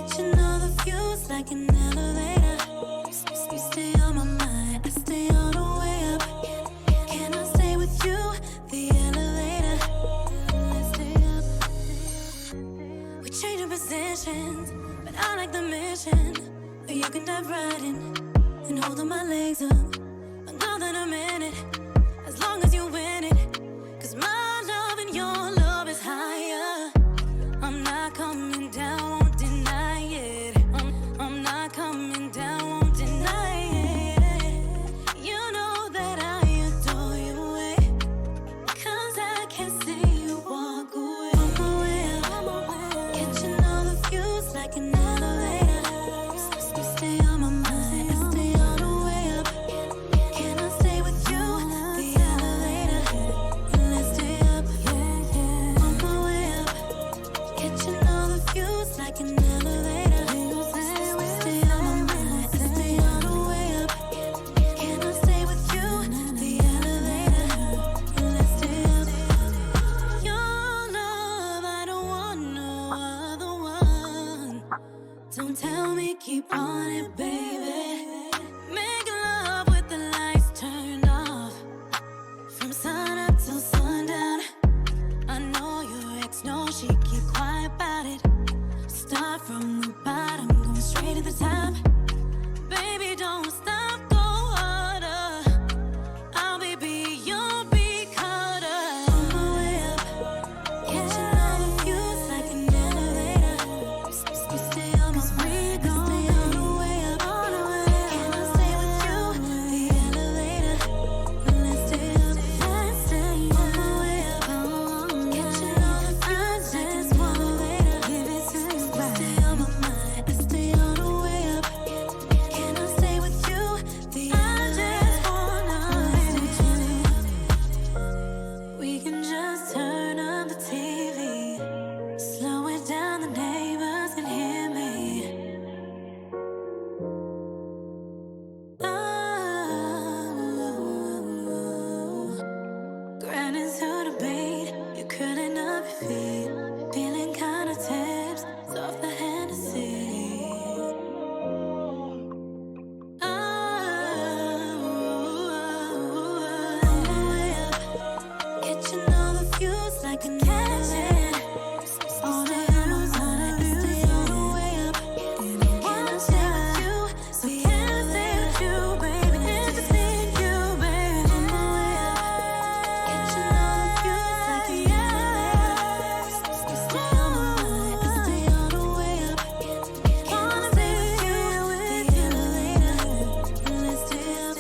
Catching all the views like an elevator. You stay on my mind, I stay all the way up. Can I stay with you? The elevator. Let's stay up. We changing positions, but I like the mission. Where you can dive right in and holding my legs up. Longer than a minute, as long as you win it. 'Cause my love and your love is higher. I'm not coming down, won't deny it. I'm not coming down, won't deny it. You know that I adore you, eh? 'Cause I can't see you walk away. On my way, catching all the views like an elevator. You stay on my mind, I stay all the way up. Can I stay with you? The elevator. Let's stay up, on my way up. Catching all the views like an elevator. Stay on my mind, I stay all the way up. Can I stay with you? The elevator. Let's stay up. Your love, I don't want no other one. Don't tell me keep on it, baby. Make love with the lights turned off. From sun up till sundown. I know your ex knows she keep quiet about it. Start from the bottom, going straight to the top. Baby, don't stop, go harder. I'll be you'll be caught up. On my way up, catching all the views like an elevator. You stay on my mind, I stay all the way up. Can I stay with you? The elevator. Let's stay up, let's stay on my way up. Catching all the views like an elevator. Give it to me right. Stay on my mind, I stay all the way up. Can I stay with you? The we can just turn on the TV. Slow it down, the neighbors can hear me. Oh, grinding to the beat, you couldn't up your feet. Feeling kinda tips, off the Hennessy. Catching all the views like an elevator. All the views on it, stay all the way up. Can I stay with you? So can I stay with you, baby? It's just me and you, baby. On my way up, catching all the views like an elevator. Stay on my mind, I stay all the way up. Can I stay with you? The elevator. Let's stay up.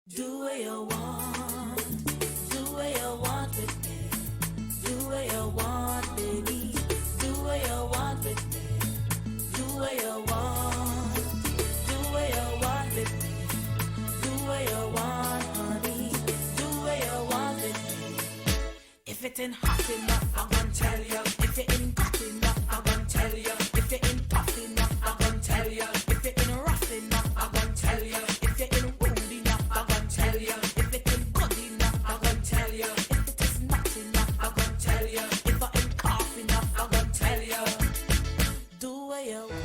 Do what you want, do what you want with me. Do what you want, baby. Do what you want with me. Do what you want, do what you want with me. Do what you want, honey. Do what you want with me. If it ain't hot enough, I'm gonna tell you. If it ain't hot enough, I'm gonna tell you. If it ain't tough enough, I'm gonna tell you. If it ain't rough enough, I'm gonna tell you. If it ain't rude enough, I'm gonna tell you. If it ain't good enough, I'm gonna tell you. If it is not enough, I'm gonna tell you. If I ain't cough enough, I'm gonna tell you. Do what you want.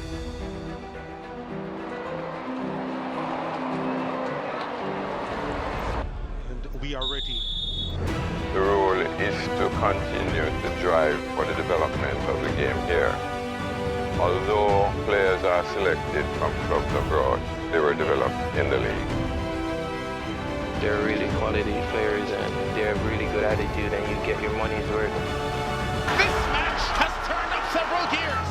And we are ready. The role is to continue to drive for the development of the game here. Although players are selected from clubs abroad, they were developed in the league. They're really quality players and they have really good attitude and you get your money's worth. This match has turned up several gears.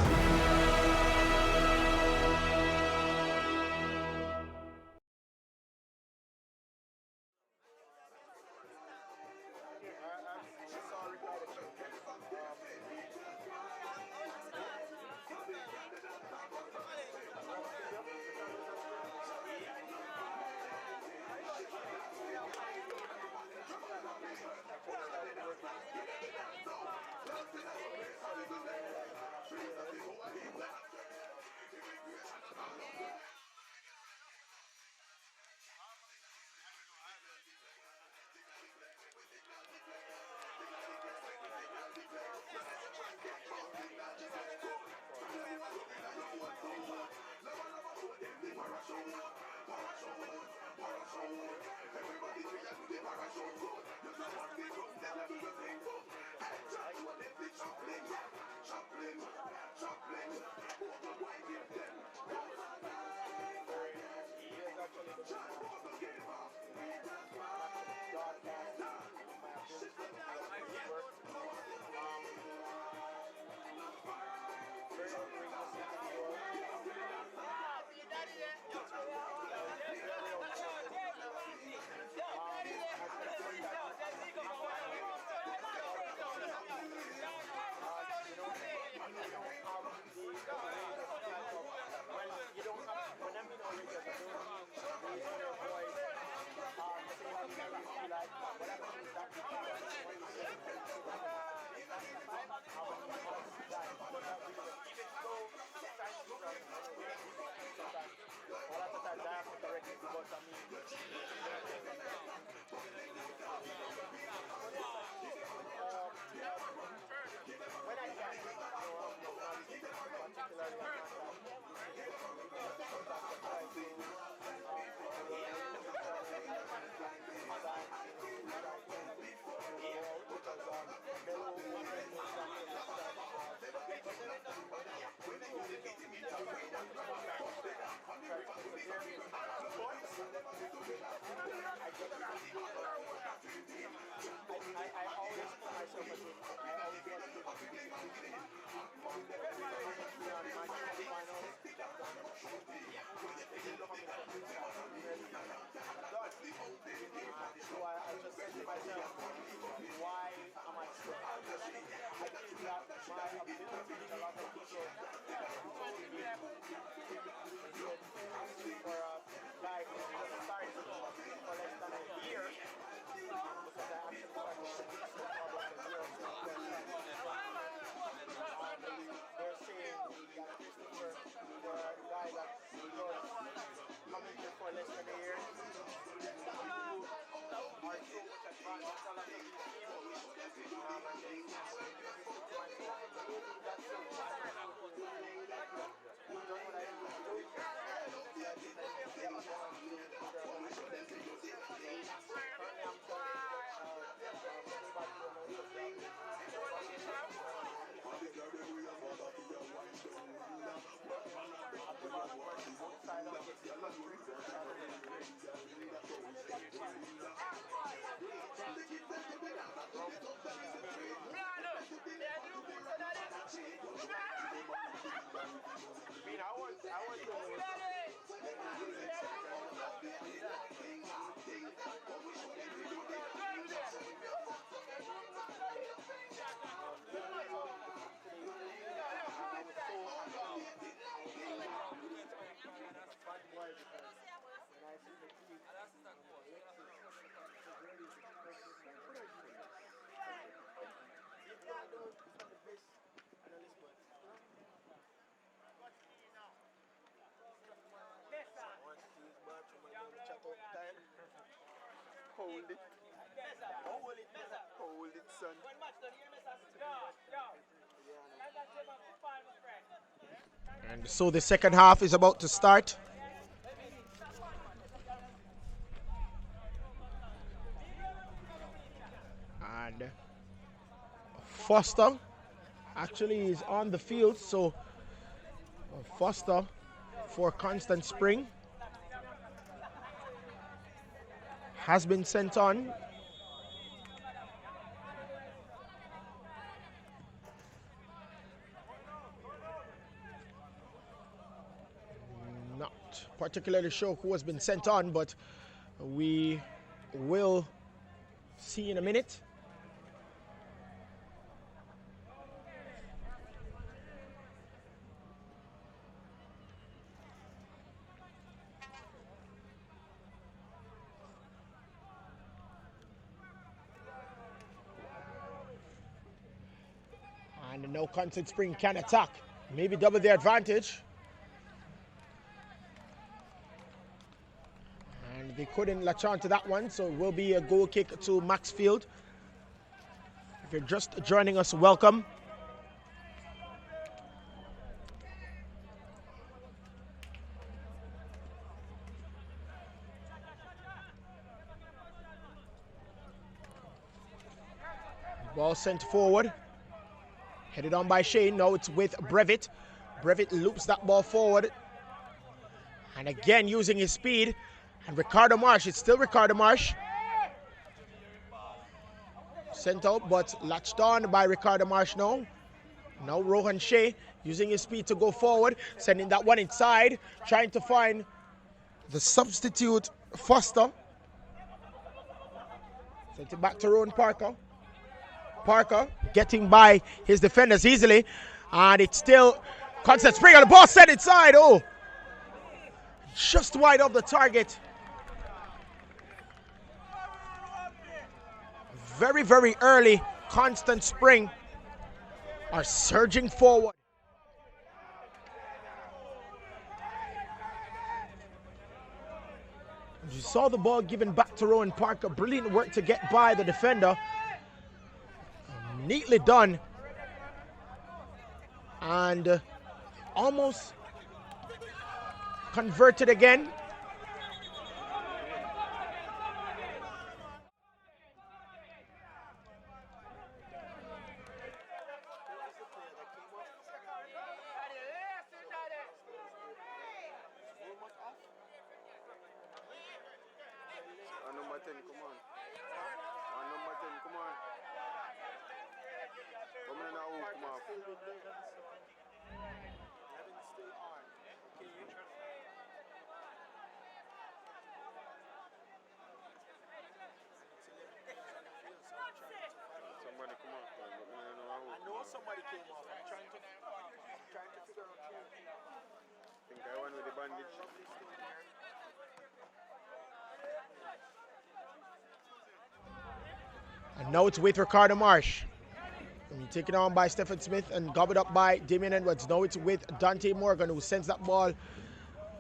Hold it. Hold it, son. And so the second half is about to start. And Foster actually is on the field, so Foster for Constant Spring has been sent on. Not particularly sure who has been sent on, but we will see in a minute. And now Constant Spring can attack, maybe double their advantage. And they couldn't latch on to that one, so it will be a goal kick to Maxfield. If you're just joining us, welcome. Ball sent forward. Headed on by Shane. Now it's with Brevitt. Brevitt loops that ball forward. And again using his speed. And Ricardo Marsh. It's still Ricardo Marsh. Sent out but latched on by Ricardo Marsh now. Now Rohan Shea using his speed to go forward. Sending that one inside. Trying to find the substitute Foster. Sent it back to Rowan Parker. Parker getting by his defenders easily, and it's still Constant Spring on the ball, set inside. Oh, just wide of the target. Very, very early, Constant Spring are surging forward. You saw the ball given back to Rowan Parker. Brilliant work to get by the defender. Neatly done, and almost converted again. Number 10, come on. Number 10, come on. Come in now, come on. Somebody come on. I know somebody came off. I'm trying to figure out who. I think I went with the bandage. And now it's with Ricardo Marsh. Taken on by Stephen Smith and gobbled up by Damian Edwards. Now it's with Dante Morgan, who sends that ball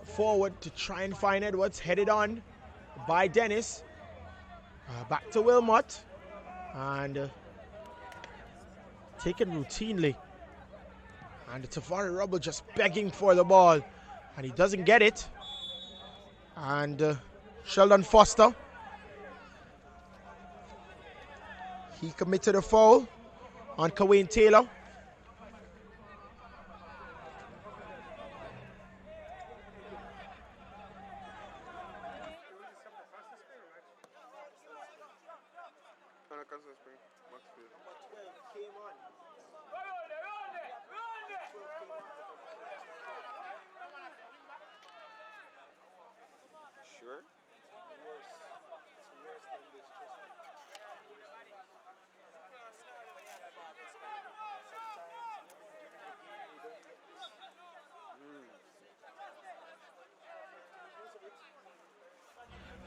forward to try and find Edwards. Headed on by Dennis. Back to Wilmot. And taken routinely. And Tafari Rubble just begging for the ball. And he doesn't get it. And Sheldon Foster. He committed a foul on Kawain Taylor. Maxfield. Sure?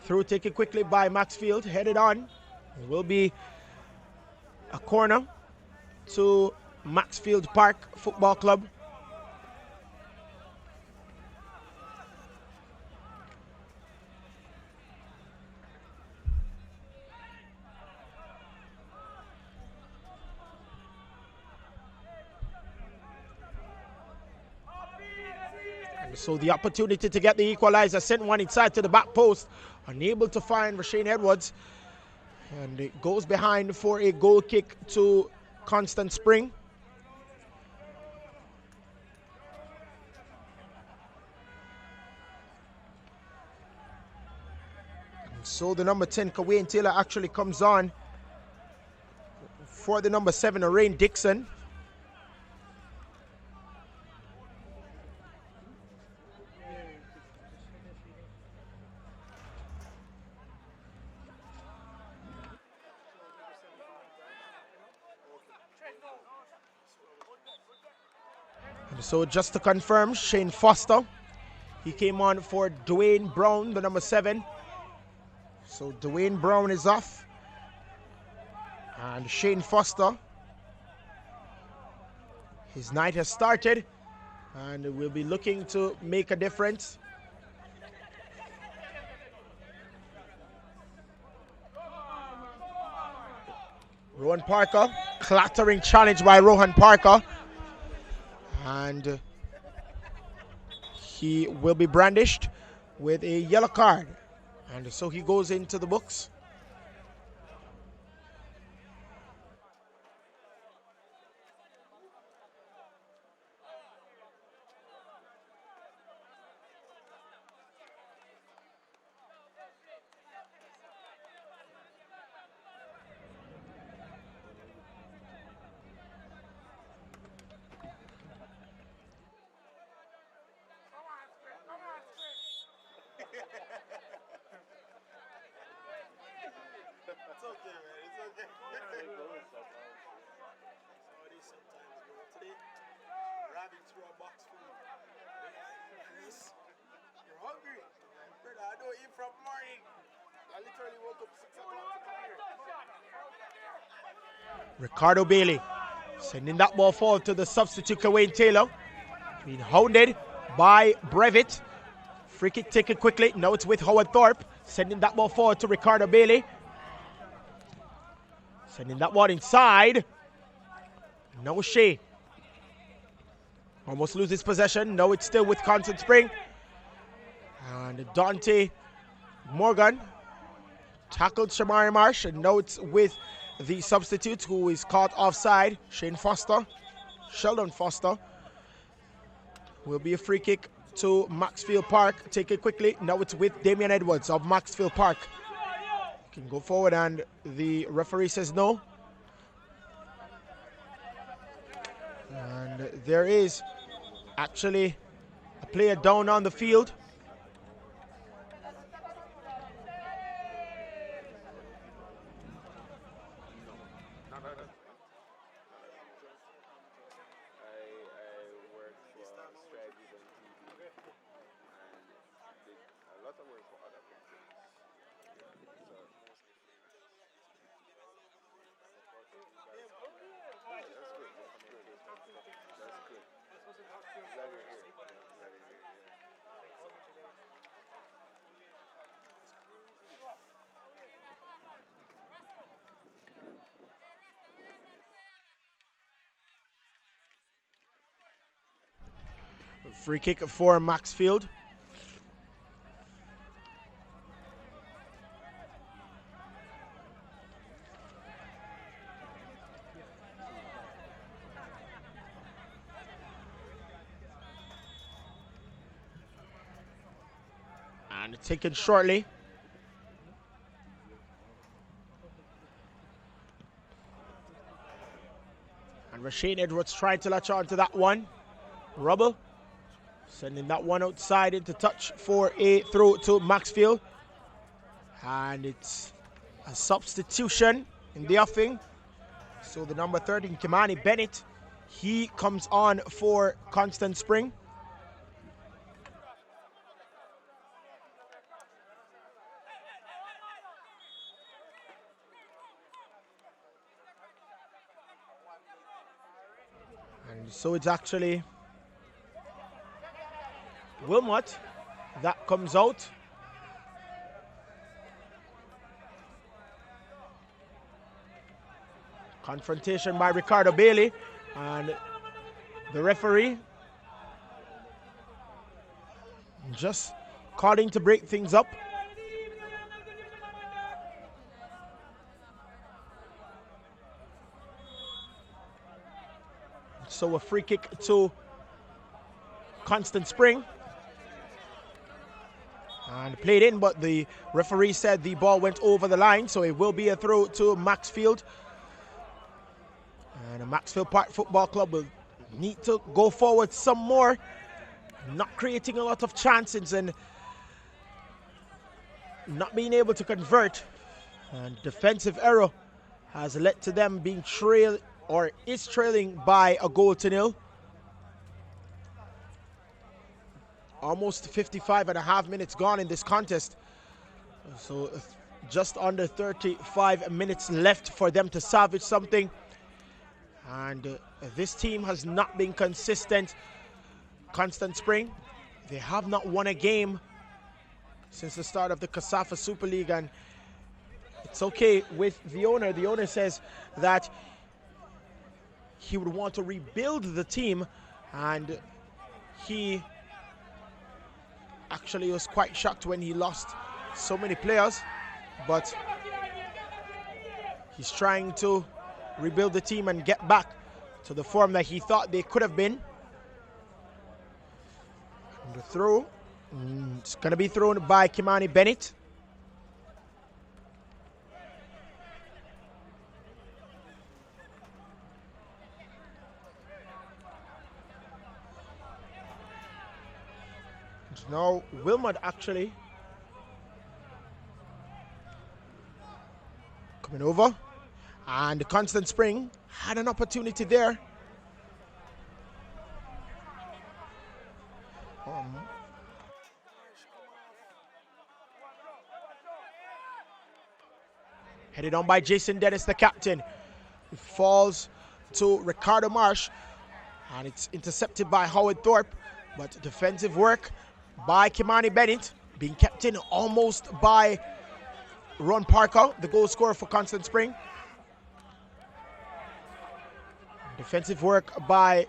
Through taken quickly by Maxfield, headed on. It will be a corner to Maxfield Park Football Club. And so the opportunity to get the equalizer, sent one inside to the back post, unable to find Rashane Edwards. And it goes behind for a goal kick to Constant Spring. And so the number 10, Kawain Taylor, actually comes on for the number 7, Orain Dixon. So just to confirm, Shane Foster, he came on for Dwayne Brown, the number 7. So Dwayne Brown is off. And Shane Foster, his night has started and will be looking to make a difference. Rohan Parker, clattering challenge by Rohan Parker. And he will be brandished with a yellow card. And so he goes into the books. Ricardo Bailey sending that ball forward to the substitute Kawain Taylor. Being hounded by Brevitt. Free kick taken quickly. Now it's with Howard Thorpe. Sending that ball forward to Ricardo Bailey. Sending that one inside. No Shea. Almost loses possession. Now it's still with Constant Spring. And Dante Morgan tackled Shamari Marsh, and now it's with the substitute who is caught offside, Sheldon Foster. Will be a free kick to Maxfield Park. Take it quickly. Now it's with Damian Edwards of Maxfield Park. Can go forward, and the referee says no. And there is actually a player down on the field. Free kick for Maxfield. And taken shortly. And Rasheen Edwards trying to latch on to that one. Rubble sending that one outside into touch for a throw to Maxfield. And it's a substitution in the offing. So the number 13, Kimani Bennett, he comes on for Constant Spring. And so it's actually Wilmot that comes out. Confrontation by Ricardo Bailey, and the referee just calling to break things up. So a free kick to Constant Spring. And played in, but the referee said the ball went over the line, so it will be a throw to Maxfield. And the Maxfield Park Football Club will need to go forward some more, not creating a lot of chances and not being able to convert. And defensive error has led to them being is trailing by a goal to nil. Almost 55.5 minutes gone in this contest. So just under 35 minutes left for them to salvage something. And this team has not been consistent. Constant Spring, they have not won a game since the start of the KSAFA Super League, and it's okay with the owner. The owner says that he would want to rebuild the team, and he actually was quite shocked when he lost so many players, but he's trying to rebuild the team and get back to the form that he thought they could have been. And the throw, it's going to be thrown by Kimani Bennett. Now Wilmot actually coming over, and the Constant Spring had an opportunity there. Headed on by Jason Dennis, the captain. It falls to Ricardo Marsh, and it's intercepted by Howard Thorpe, but defensive work by Kimani Bennett, being kept in almost by Ron Parker, the goal scorer for Constant Spring. Defensive work by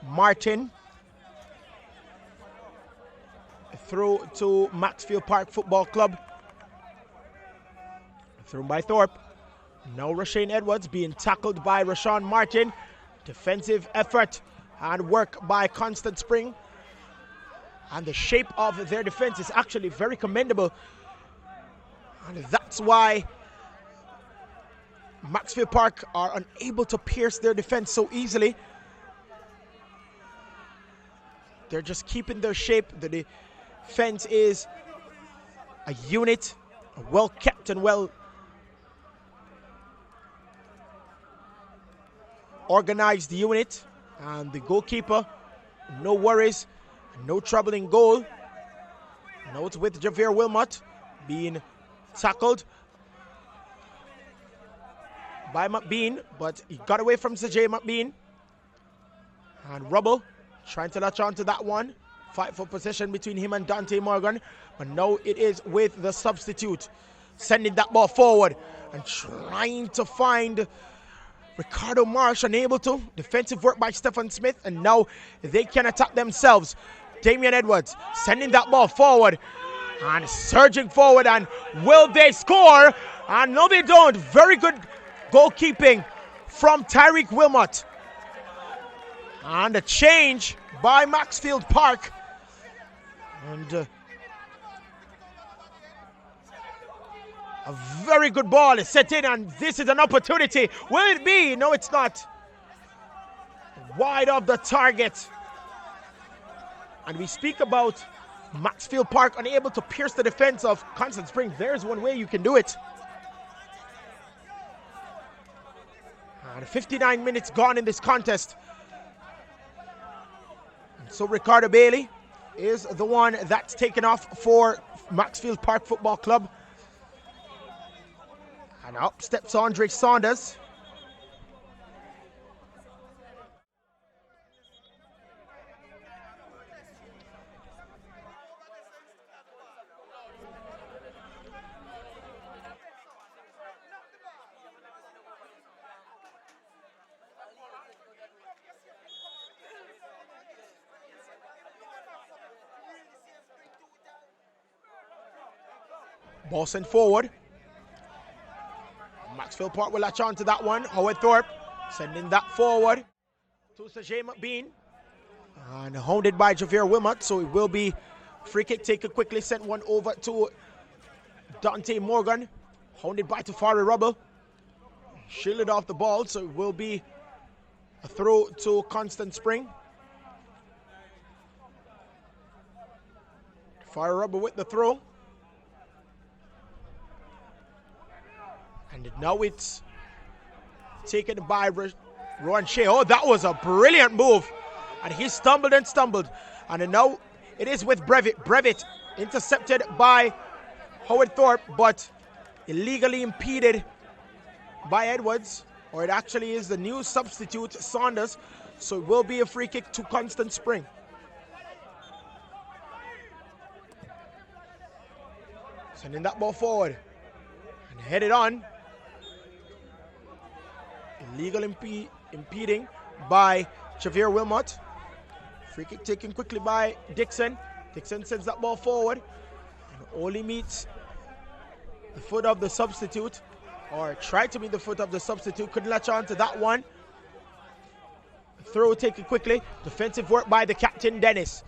Martin through to Maxfield Park Football Club. Thrown by Thorpe. Now Rashane Edwards being tackled by Rashawn Martin. Defensive effort and work by Constant Spring. And the shape of their defense is actually very commendable. And that's why Maxfield Park are unable to pierce their defense so easily. They're just keeping their shape. The defense is a unit, a well kept and well organized unit. And the goalkeeper, no worries, no trouble in goal. Now it's with Javier Wilmot being tackled by McBean, but he got away from Sajay McBean. And Rubble trying to latch on to that one. Fight for possession between him and Dante Morgan. But now it is with the substitute. Sending that ball forward and trying to find Ricardo Marsh, unable to. Defensive work by Stephen Smith, and now they can attack themselves. Damian Edwards sending that ball forward and surging forward, and will they score? And no, they don't. Very good goalkeeping from Tyreek Wilmot. And a change by Maxfield Park. And a very good ball is set in, and this is an opportunity. Will it be? No, it's not. Wide of the target. And we speak about Maxfield Park unable to pierce the defense of Constant Spring. There's one way you can do it. And 59 minutes gone in this contest. And so Ricardo Bailey is the one that's taken off for Maxfield Park Football Club. And up steps Andre Saunders. Ball sent forward. Maxfield Park will latch on to that one. Howard Thorpe sending that forward to Sajay McBean. And hounded by Javier Wilmot, so it will be free kick taken quickly. Sent one over to Dante Morgan. Hounded by Tafari Rubble. Shielded off the ball, so it will be a throw to Constant Spring. Tafari Rubble with the throw. And now it's taken by Rowan Shea. Oh, that was a brilliant move. And he stumbled and stumbled. And now it is with Brevitt. Brevitt intercepted by Howard Thorpe, but illegally impeded by Edwards. Or it actually is the new substitute, Saunders. So it will be a free kick to Constant Spring. Sending that ball forward. And headed on. Illegal impeding by Javier Wilmot. Free kick taken quickly by Dixon. Dixon sends that ball forward and only meets the foot of the substitute, or tried to meet the foot of the substitute. Couldn't latch on to that one. Throw taken quickly. Defensive work by the captain, Dennis.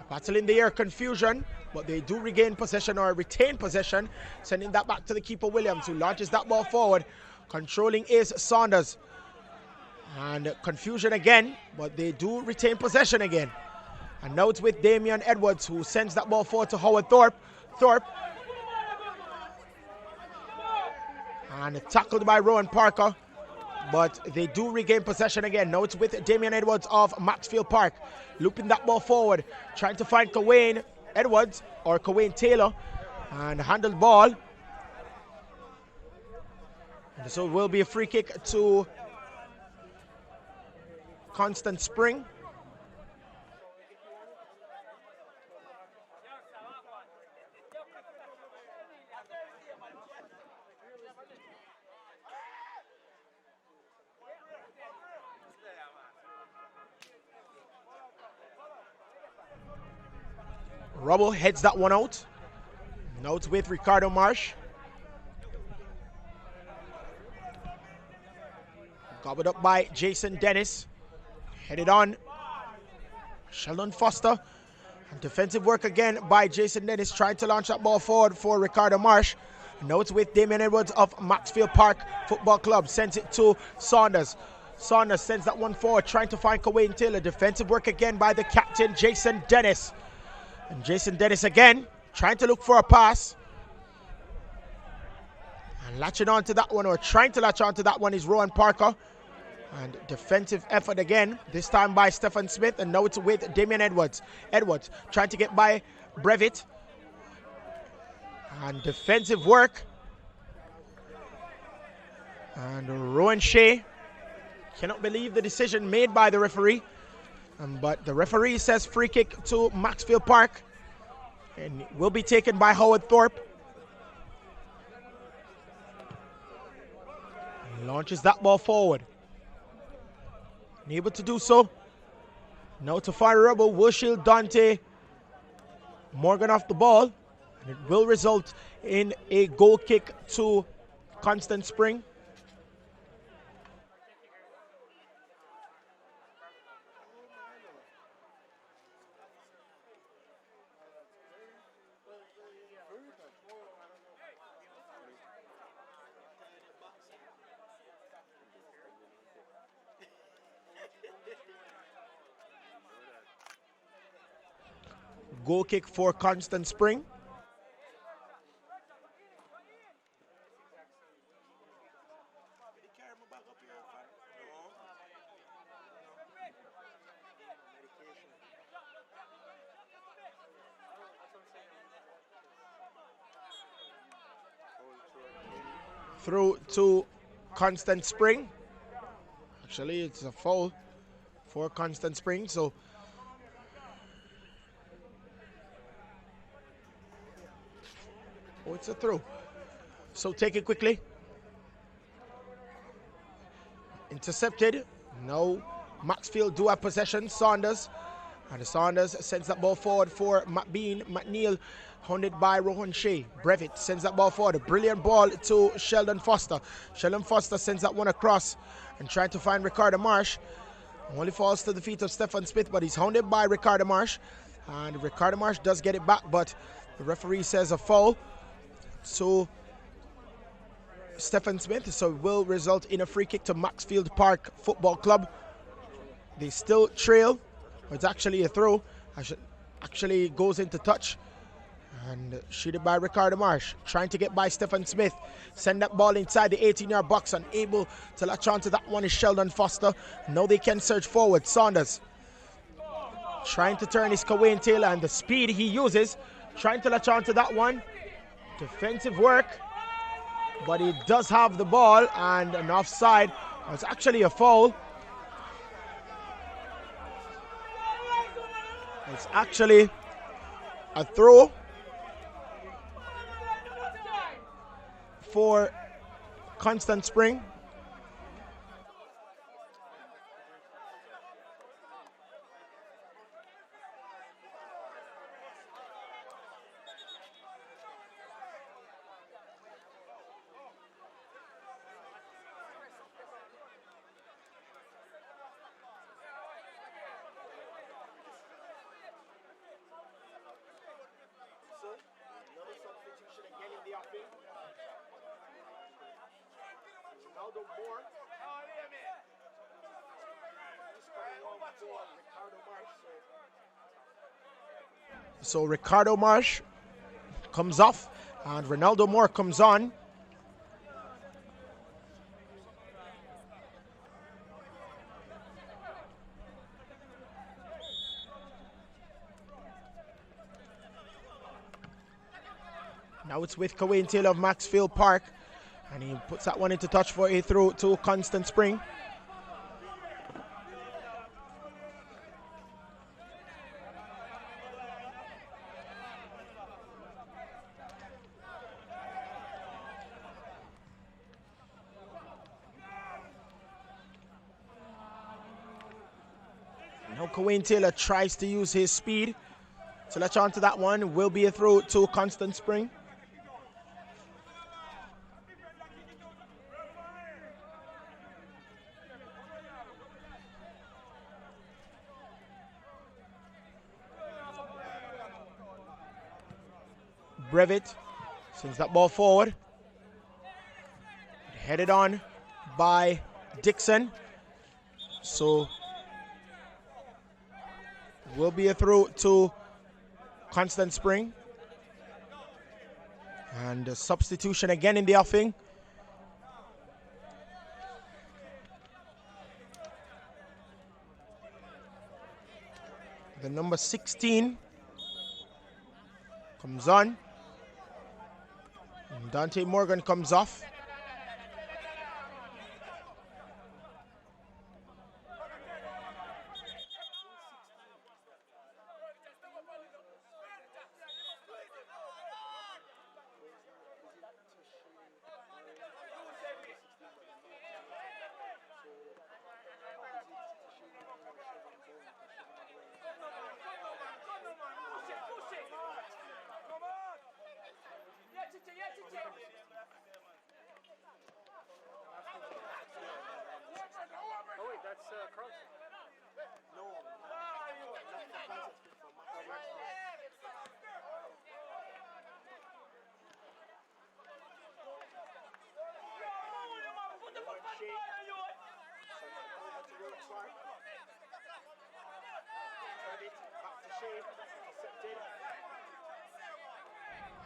Battle in the air, confusion, but they do regain possession or retain possession. Sending that back to the keeper, Williams, who launches that ball forward. Controlling is Saunders. And confusion again, but they do retain possession again. And now it's with Damian Edwards, who sends that ball forward to Howard Thorpe. Thorpe. And tackled by Rowan Parker, but they do regain possession again. Now it's with Damian Edwards of Maxfield Park. Looping that ball forward, trying to find Kawane Edwards, or Kawane Taylor, and handled ball. And so it will be a free kick to Constant Spring. Rubble heads that one out. Now it's with Ricardo Marsh. Gobbled up by Jason Dennis. Headed on. Sheldon Foster. And defensive work again by Jason Dennis, trying to launch that ball forward for Ricardo Marsh. Now it's with Damian Edwards of Maxfield Park Football Club. Sends it to Saunders. Saunders sends that one forward, trying to find Kawain Taylor. Defensive work again by the captain, Jason Dennis. And Jason Dennis again, trying to look for a pass. And latching onto that one, or trying to latch onto that one, is Rowan Parker. And defensive effort again, this time by Stephen Smith. And now it's with Damian Edwards. Edwards trying to get by Brevitt. And defensive work. And Rowan Shea cannot believe the decision made by the referee. But the referee says free kick to Maxfield Park. And it will be taken by Howard Thorpe. And launches that ball forward. And able to do so. Now to fire Rebel will shield Dante Morgan off the ball. And it will result in a goal kick to Constant Spring. Goal kick for Constant Spring. Through to Constant Spring. Actually, it's a foul for Constant Spring, so it's a throw. So take it quickly. Intercepted. Now Maxfield do have possession. Saunders. And Saunders sends that ball forward for McNeil, hounded by Rohan Shea. Brevitt sends that ball forward. A brilliant ball to Sheldon Foster. Sheldon Foster sends that one across and trying to find Ricardo Marsh. Only falls to the feet of Stephen Smith, but he's hounded by Ricardo Marsh. And Ricardo Marsh does get it back, but the referee says a foul. So Stephen Smith, so it will result in a free kick to Maxfield Park Football Club. They still trail. It's actually a throw. Actually goes into touch. And shooted by Ricardo Marsh. Trying to get by Stephen Smith. Send that ball inside the 18-yard box. Unable to latch onto that one is Sheldon Foster. Now they can surge forward. Saunders trying to turn his Kawain Taylor, and the speed he uses. Trying to latch onto that one. Defensive work, but he does have the ball, and an offside. It's actually a foul. It's actually a throw for Constant Spring. So Ricardo Marsh comes off and Ronaldo Moore comes on. Now it's with Kawain Taylor of Maxfield Park, and he puts that one into touch for a throw to Constant Spring. Now Kawain Taylor tries to use his speed to latch on to that one. Will be a throw to Constant Spring. Brevitt sends that ball forward. Headed on by Dixon. So will be a throw to Constant Spring. And a substitution again in the offing. The number 16 comes on. And Dante Morgan comes off. Oh wait, that's Carlson. No.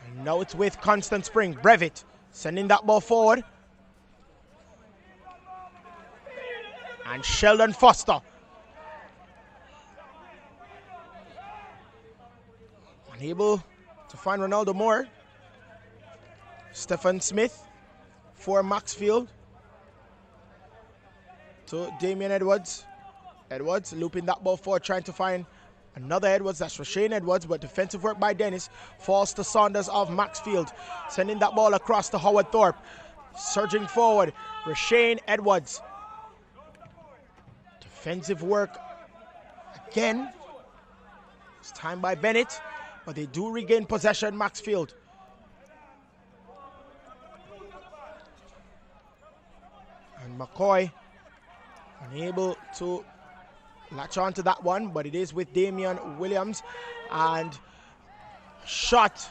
And now it's with Constant Spring. Brevitt sending that ball forward. And Sheldon Foster. Unable to find Ronaldo Moore. Stephen Smith for Maxfield. To Damian Edwards. Edwards looping that ball forward, trying to find another Edwards. That's Rashane Edwards, but defensive work by Dennis falls to Saunders of Maxfield. Sending that ball across to Howard Thorpe. Surging forward, Rashane Edwards. Defensive work again. It's time by Bennett, but they do regain possession, Maxfield. And McCoy unable to latch on to that one, but it is with Damian Williams. And shot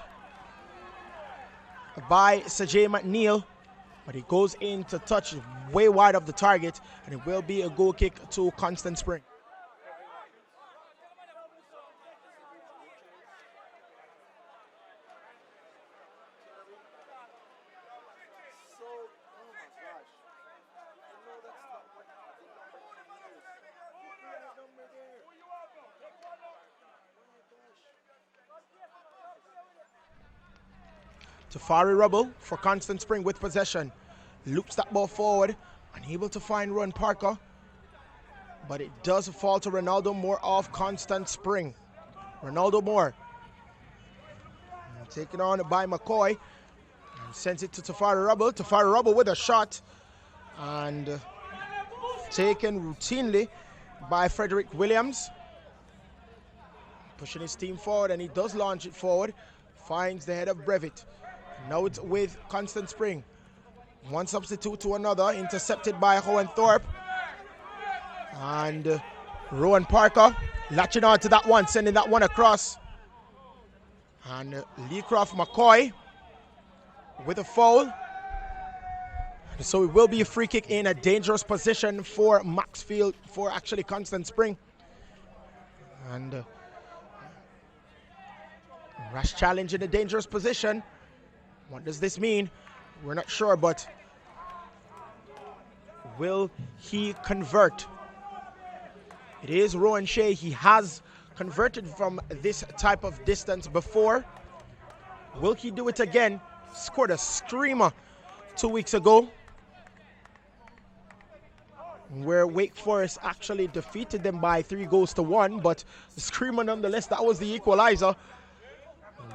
by Sajay McNeil, but it goes in to touch way wide of the target, and it will be a goal kick to Constant Spring. Tafari Rubble for Constant Spring with possession. Loops that ball forward. Unable to find Rowan Parker. But it does fall to Ronaldo Moore of Constant Spring. Ronaldo Moore. Taken on by McCoy. And sends it to Tafari Rubble. Tafari Rubble with a shot. And taken routinely by Frederick Williams. Pushing his team forward, and he does launch it forward. Finds the head of Brevitt. Now it's with Constant Spring. One substitute to another, intercepted by Owen Thorpe. And Rowan Parker latching on to that one, sending that one across. And Leecroft McCoy with a foul. So it will be a free kick in a dangerous position for Maxfield, for actually Constant Spring. And rash challenge in a dangerous position. What does this mean? We're not sure, but will he convert? It is Rowan Shea. He has converted from this type of distance before. Will he do it again? Scored a screamer 2 weeks ago, where Wake Forest actually defeated them by 3-1, but the screamer nonetheless, that was the equalizer.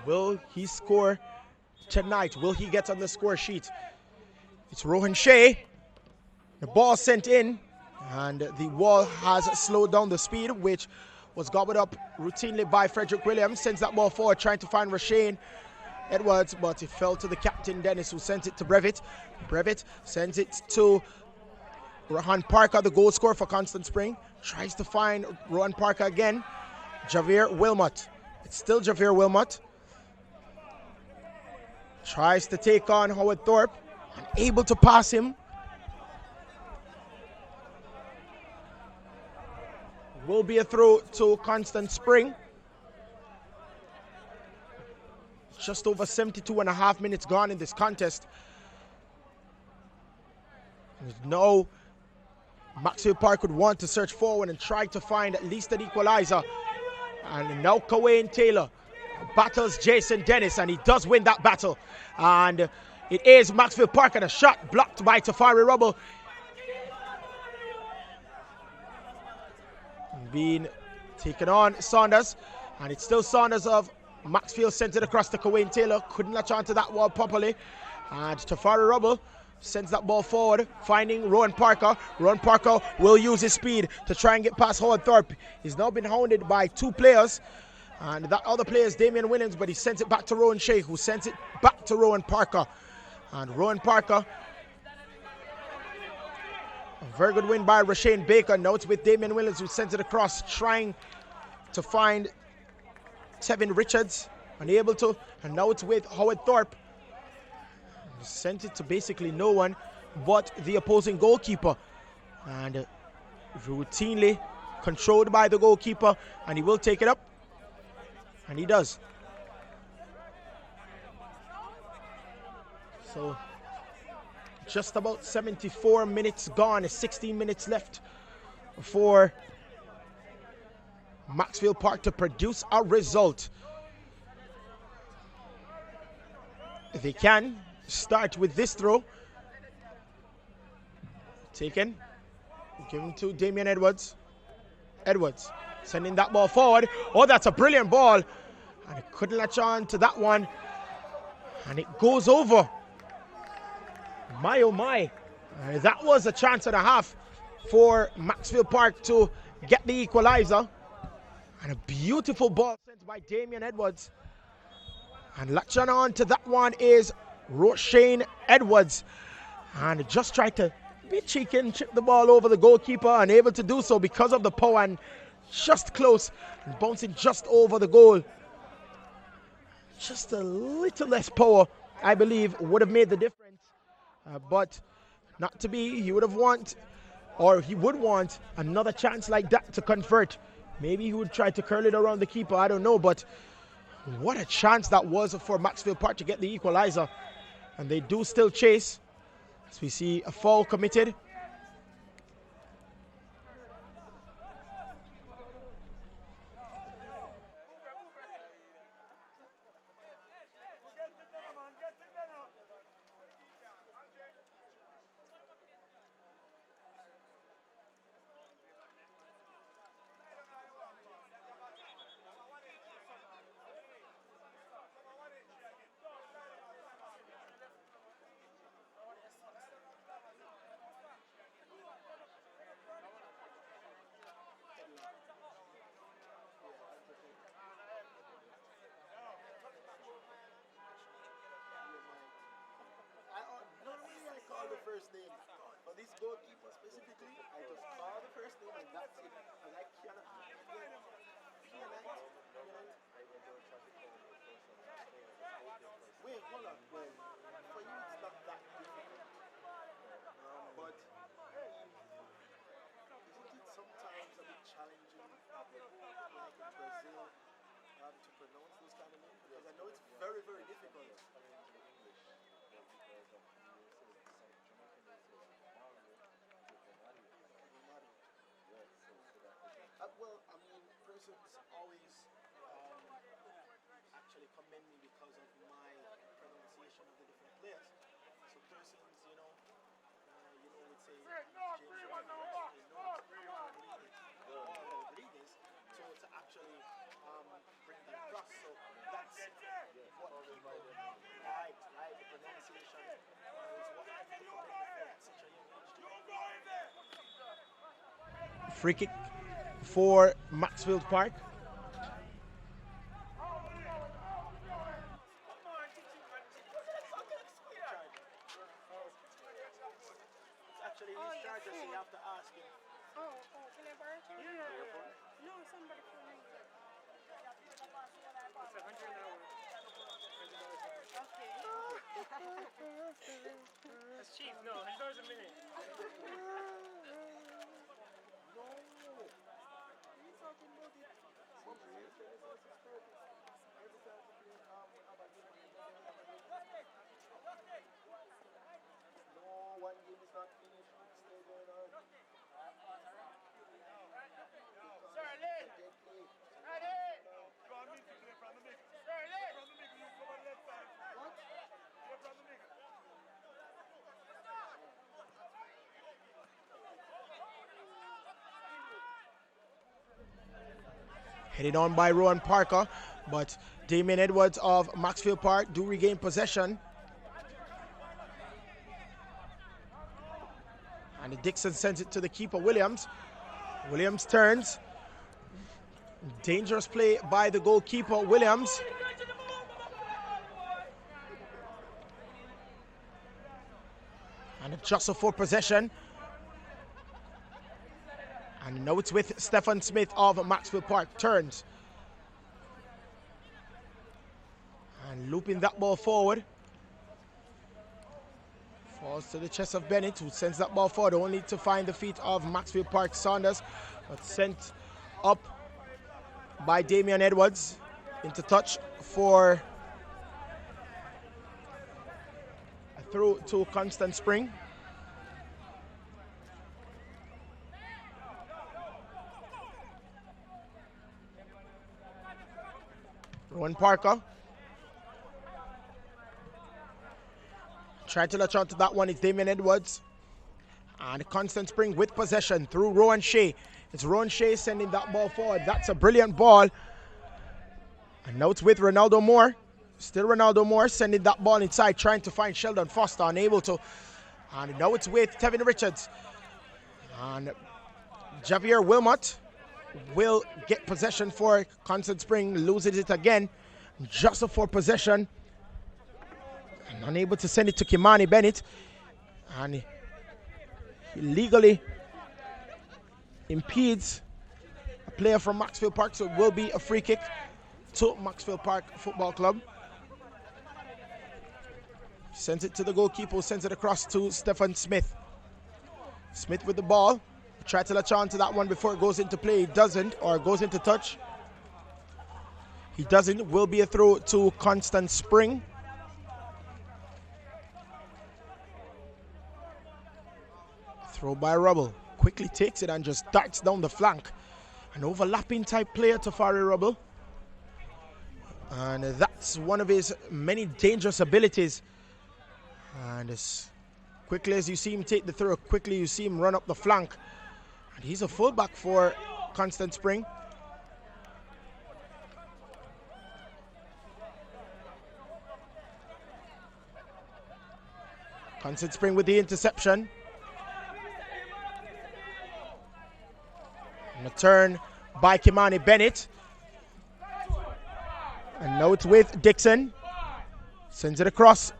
Will he score tonight? Will he get on the score sheet? It's Rowan Shea. The ball sent in, and the wall has slowed down the speed, which was gobbled up routinely by Frederick Williams. Sends that ball forward, trying to find Rashane Edwards, but it fell to the captain, Dennis, who sent it to Brevitt. Brevitt sends it to Rohan Parker, the goal scorer for Constant Spring. Tries to find Rohan Parker again. Javier Wilmot. It's still Javier Wilmot. Tries to take on Howard Thorpe. Unable to pass him. Will be a throw to Constant Spring. Just over 72.5 minutes gone in this contest. No, Maxfield Park would want to search forward and try to find at least an equalizer. And now Kawain Taylor battles Jason Dennis, and he does win that battle. And it is Maxfield Park, and a shot blocked by Tafari Rubble. Being taken on Saunders, and it's still Saunders of Maxfield, sent it across to Kawain Taylor. Couldn't latch onto that wall properly. And Tafari Rubble sends that ball forward, finding Rowan Parker. Rowan Parker will use his speed to try and get past Howard Thorpe. He's now been hounded by two players. And that other player is Damian Williams, but he sends it back to Rowan Sheikh, who sends it back to Rowan Parker. And Rowan Parker, a very good win by Rashane Baker. Now it's with Damian Williams, who sends it across, trying to find Tevin Richards, unable to, and now it's with Howard Thorpe. Sent it to basically no one but the opposing goalkeeper, and routinely controlled by the goalkeeper, and he will take it up, and he does. So just about 74 minutes gone, 16 minutes left for Maxfield Park to produce a result. They can start with this throw. Taken. Given to Damian Edwards. Edwards sending that ball forward. Oh, that's a brilliant ball. And it couldn't latch on to that one. And it goes over. My oh my. That was a chance and a half for Maxfield Park to get the equalizer. And a beautiful ball sent by Damian Edwards. And latching on to that one is Roshane Edwards. And just tried to be cheeky and chip the ball over the goalkeeper. Unable to do so because of the power, and just close. And bouncing just over the goal. Just a little less power, I believe, would have made the difference. But not to be. He would have want, or he would want another chance like that to convert. Maybe he would try to curl it around the keeper, I don't know, but what a chance that was for Maxfield Park to get the equalizer. And they do still chase, as we see a foul committed. First name. For this goalkeeper specifically, I just call the first name and that's it. And I cannot wait, hold on. Well, for you it's not that difficult. But isn't it sometimes a bit challenging, like in Brazil, to pronounce those kind of names? Because I know it's very, very difficult. Well, I mean, persons always actually commend me because of my pronunciation of the different players. So persons, would say James Rodriguez, so to actually bring that across. So that's what people like, right? The pronunciation is what people commend me for at such a young age. Free kick for Maxfield Park. Actually, he's charged, so you have to ask him. Oh, can I borrow it? Yeah. No, somebody for me. It's $100 an hour. Okay. That's cheap. No, $100 a minute. No, one game is not finished. It's still going on. Headed on by Rowan Parker, but Damien Edwards of Maxfield Park do regain possession. And Dixon sends it to the keeper, Williams. Williams turns. Dangerous play by the goalkeeper, Williams. And a jostle for possession. And now it's with Stephen Smith of Maxfield Park. Turns. And looping that ball forward. Falls to the chest of Bennett, who sends that ball forward, only to find the feet of Maxfield Park Saunders. But sent up by Damian Edwards into touch for a throw to Constant Spring. Rowan Parker tried to latch onto that one. It's Damian Edwards. And Constant Spring with possession through Rowan Shea. It's Rowan Shea sending that ball forward. That's a brilliant ball. And now it's with Ronaldo Moore. Still Ronaldo Moore sending that ball inside, trying to find Sheldon Foster, unable to. And now it's with Tevin Richards. And Javier Wilmot will get possession for Constant Spring, loses it again. Just for possession. And unable to send it to Kimani Bennett. And he illegally impedes a player from Maxfield Park, so it will be a free kick to Maxfield Park Football Club. Sends it to the goalkeeper, sends it across to Stephen Smith. Smith with the ball. Try to latch on to that one before it goes into play. He doesn't, or goes into touch. He doesn't. Will be a throw to Constant Spring. Throw by Rubble. Quickly takes it and just darts down the flank. An overlapping type player, Tafari Rubble. And that's one of his many dangerous abilities. And as quickly as you see him take the throw, quickly you see him run up the flank. And he's a fullback for Constant Spring. Constant Spring with the interception. And a turn by Kimani Bennett. And now it's with Dixon. Sends it across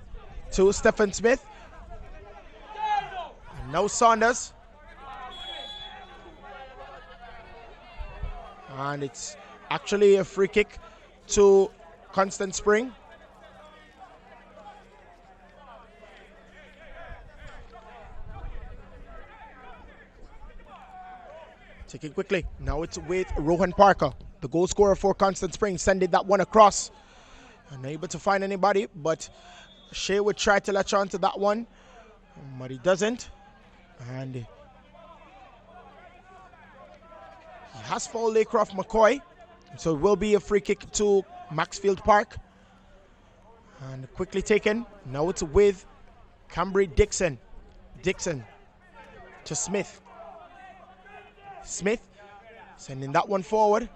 to Stephen Smith. And now Saunders. And it's actually a free kick to Constant Spring. Take it quickly. Now it's with Rohan Parker, the goal scorer for Constant Spring, sending that one across. Unable to find anybody, but Shea would try to latch on to that one, but he doesn't. And he has fouled Laycroft McCoy, so it will be a free kick to Maxfield Park. And quickly taken. Now it's with Cambry Dixon. Dixon to Smith. Smith sending that one forward.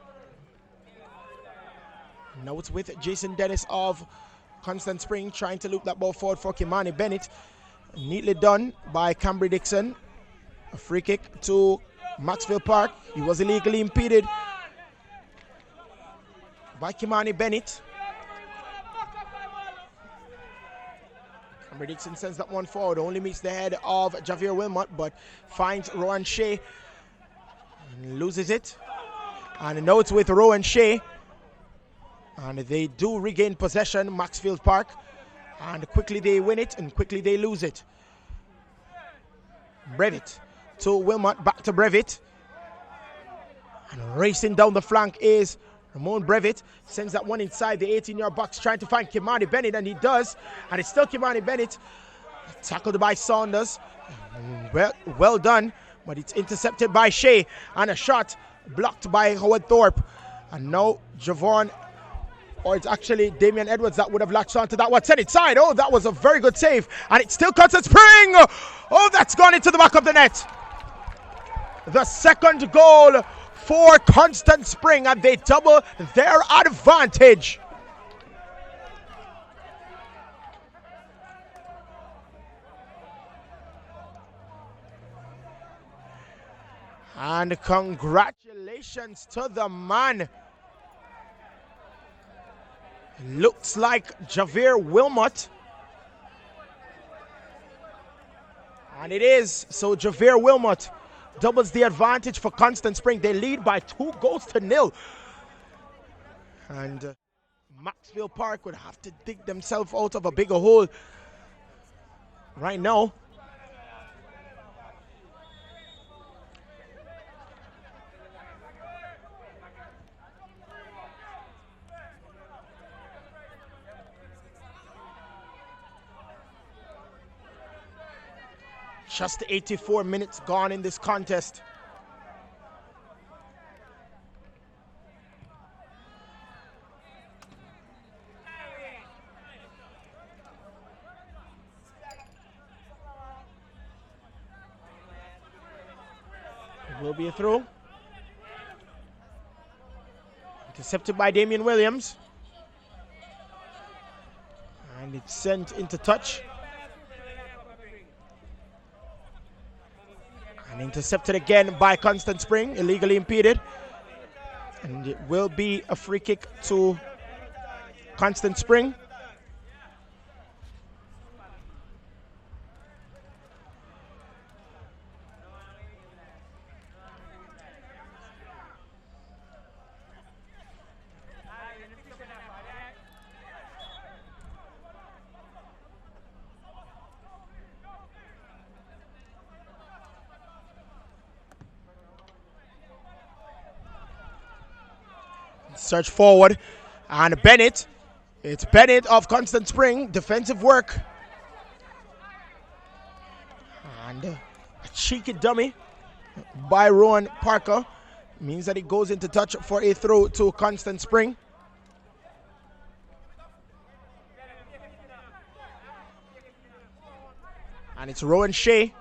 Now it's with Jason Dennis of Constant Spring, trying to loop that ball forward for Kimani Bennett. Neatly done by Cambry Dixon. A free kick to Maxfield Park. He was illegally impeded by Kimani Bennett. Cameron Dixon sends that one forward, only meets the head of Javier Wilmot, but finds Rowan Shea and loses it. And now it's with Rowan Shea, and they do regain possession, Maxfield Park, and quickly they win it and quickly they lose it. Brevitt to Wilmot, back to Brevitt, and racing down the flank is Ramon Brevitt. Sends that one inside the 18-yard box, trying to find Kimani Bennett, and he does, and it's still Kimani Bennett, tackled by Saunders. Well done, but it's intercepted by Shea, and a shot blocked by Howard Thorpe. And now Javon, or it's actually Damian Edwards that would have latched onto that one. Sent inside. Oh, that was a very good save, and it still cuts a spring. Oh, that's gone into the back of the net. The second goal for Constant Spring, and they double their advantage. And congratulations to the man. Looks like Javier Wilmot. And it is. So Javier Wilmot doubles the advantage for Constant Spring. They lead by 2-0. And Maxfield Park would have to dig themselves out of a bigger hole right now. Just 84 minutes gone in this contest. It will be a throw. Intercepted by Damian Williams. And it's sent into touch. And intercepted again by Constant Spring, illegally impeded. And it will be a free kick to Constant Spring. Search forward, and Bennett. It's Bennett of Constant Spring. Defensive work. And a cheeky dummy by Rowan Parker means that it goes into touch for a throw to Constant Spring. And it's Rowan Shea.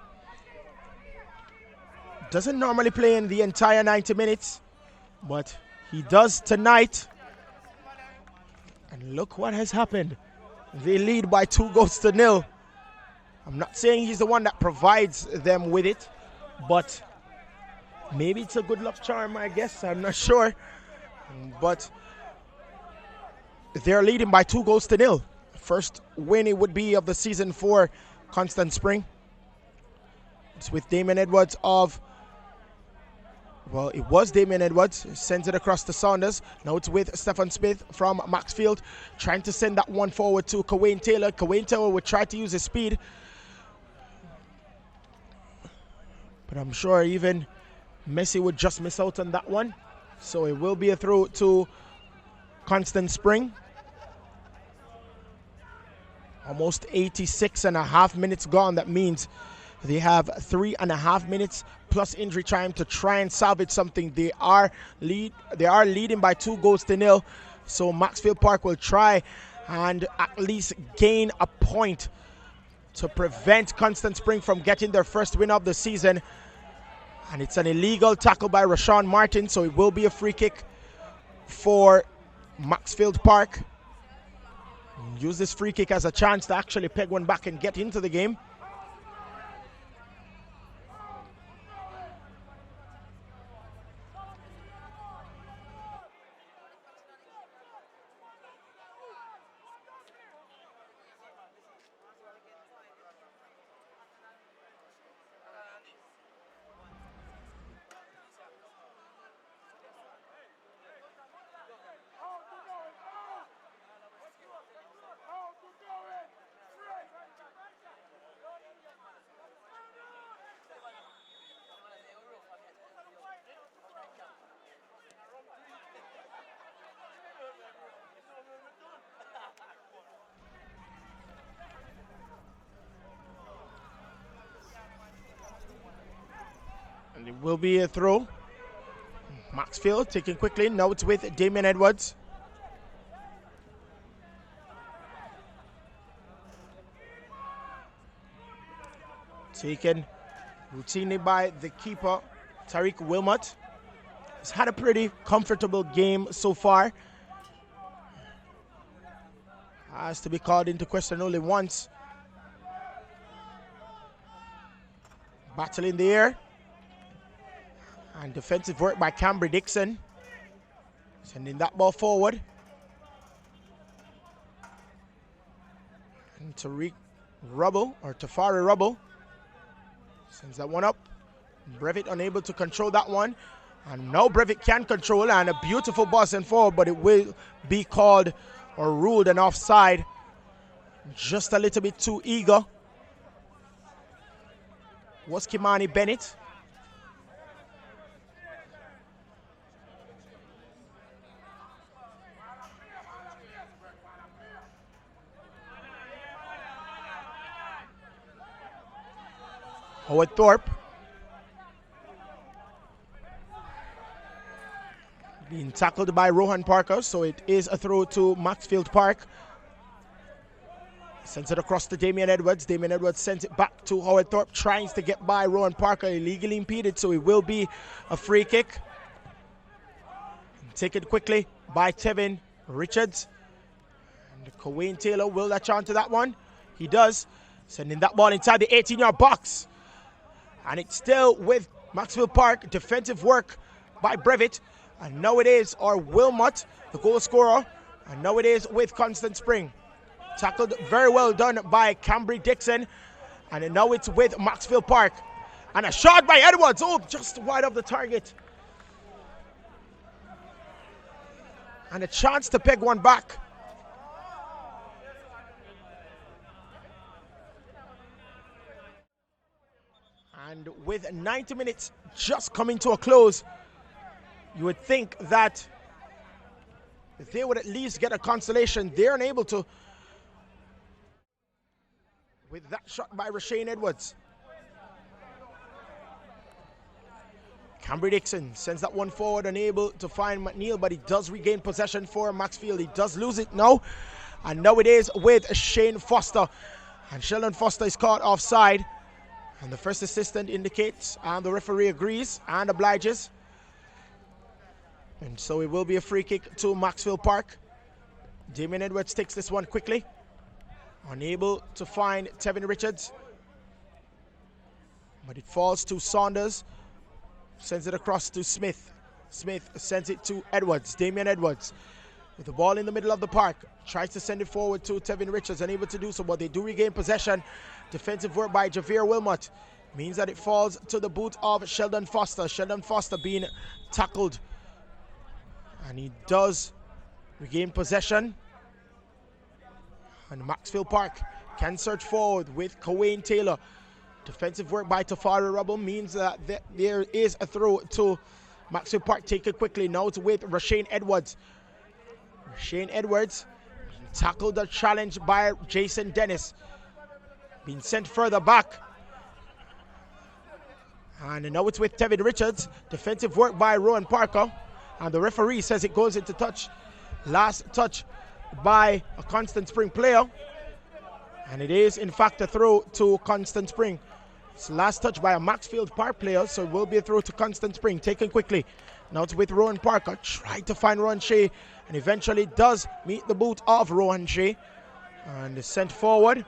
Doesn't normally play in the entire 90 minutes, but he does tonight. And look what has happened. They lead by 2-0. I'm not saying he's the one that provides them with it, but maybe it's a good luck charm, I guess. I'm not sure. But they're leading by 2-0. First win it would be of the season for Constant Spring. It's with Damian Edwards of... Well, it was Damian Edwards, sends it across to Saunders. Now it's with Stephen Smith from Maxfield, trying to send that one forward to Kawain Taylor. Kawain Taylor would try to use his speed, but I'm sure even Messi would just miss out on that one. So it will be a throw to Constant Spring. Almost 86.5 minutes gone. That means they have 3.5 minutes plus injury time to try and salvage something. They are leading by 2-0. So Maxfield Park will try and at least gain a point to prevent Constant Spring from getting their first win of the season. And it's an illegal tackle by Rashawn Martin, so it will be a free kick for Maxfield Park. Use this free kick as a chance to actually peg one back and get into the game. And it will be a throw. Maxfield taking quickly. Now it's with Damian Edwards. Taken routinely by the keeper, Tariq Wilmot. He's had a pretty comfortable game so far. Has to be called into question only once. Battle in the air. And defensive work by Cambry Dixon. Sending that ball forward. And Tariq Rubble, or Tafari Rubble, sends that one up. Brevitt unable to control that one. And now Brevitt can control, and a beautiful ball sent forward, but it will be called or ruled an offside. Just a little bit too eager was Kimani Bennett. Howard Thorpe being tackled by Rohan Parker, so it is a throw to Maxfield Park. Sends it across to Damian Edwards. Damian Edwards sends it back to Howard Thorpe, tries to get by Rohan Parker, illegally impeded, so it will be a free kick. Taken quickly by Tevin Richards. And Cowain Taylor will latch on to that one. He does, sending that ball inside the 18-yard box. And it's still with Maxfield Park. Defensive work by Brevitt. And now it is, or Wilmot, the goal scorer. And now it is with Constant Spring. Tackled very well done by Cambry Dixon. And now it's with Maxfield Park. And a shot by Edwards. Oh, just wide of the target. And a chance to peg one back. And with 90 minutes just coming to a close, you would think that if they would at least get a consolation, they're unable to. With that shot by Rashane Edwards. Cambry Dixon sends that one forward, unable to find McNeil, but he does regain possession for Maxfield. He does lose it now. And now it is with Shane Foster. And Sheldon Foster is caught offside. And the first assistant indicates, and the referee agrees and obliges. And so it will be a free kick to Maxfield Park. Damian Edwards takes this one quickly. Unable to find Tevin Richards. But it falls to Saunders. Sends it across to Smith. Smith sends it to Edwards. Damian Edwards with the ball in the middle of the park. Tries to send it forward to Tevin Richards. Unable to do so, but they do regain possession. Defensive work by Javier Wilmot means that it falls to the boot of Sheldon Foster. Sheldon Foster being tackled. And he does regain possession. And Maxfield Park can search forward with Cowain Taylor. Defensive work by Tafari Rubble means that there is a throw to Maxfield Park. Take it quickly. Now it's with Rashane Edwards. Rashane Edwards tackled the challenge by Jason Dennis. Being sent further back. And now it's with Tevin Richards. Defensive work by Rowan Parker. And the referee says it goes into touch. Last touch by a Constant Spring player. And it is in fact a throw to Constant Spring. It's last touch by a Maxfield Park player, so it will be a throw to Constant Spring. Taken quickly. Now it's with Rowan Parker. Tried to find Rowan Shea and eventually does meet the boot of Rowan Shea. And is sent forward.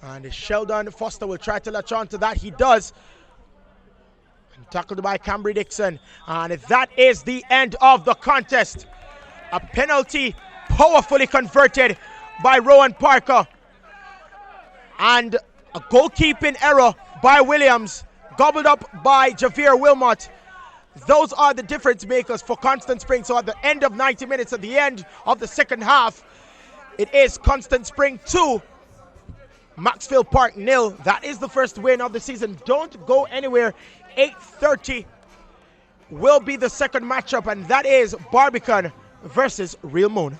And Sheldon Foster will try to latch on to that. He does. And tackled by Cambry Dixon. And that is the end of the contest. A penalty powerfully converted by Rowan Parker. And a goalkeeping error by Williams, gobbled up by Javier Wilmot. Those are the difference makers for Constant Spring. So at the end of 90 minutes, at the end of the second half, it is Constant Spring 2, Maxfield Park 0. That is the first win of the season. Don't go anywhere. 8:30 will be the second matchup, and that is Barbican versus Real Moon.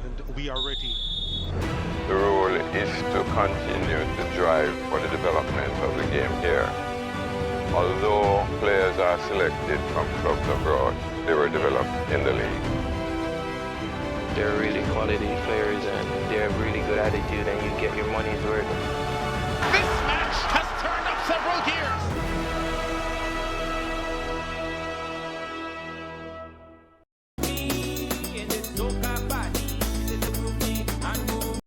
And we are ready continue to drive for the development of the game here. Although players are selected from clubs abroad, they were developed in the league. They're really quality players and they have really good attitude and you get your money's worth.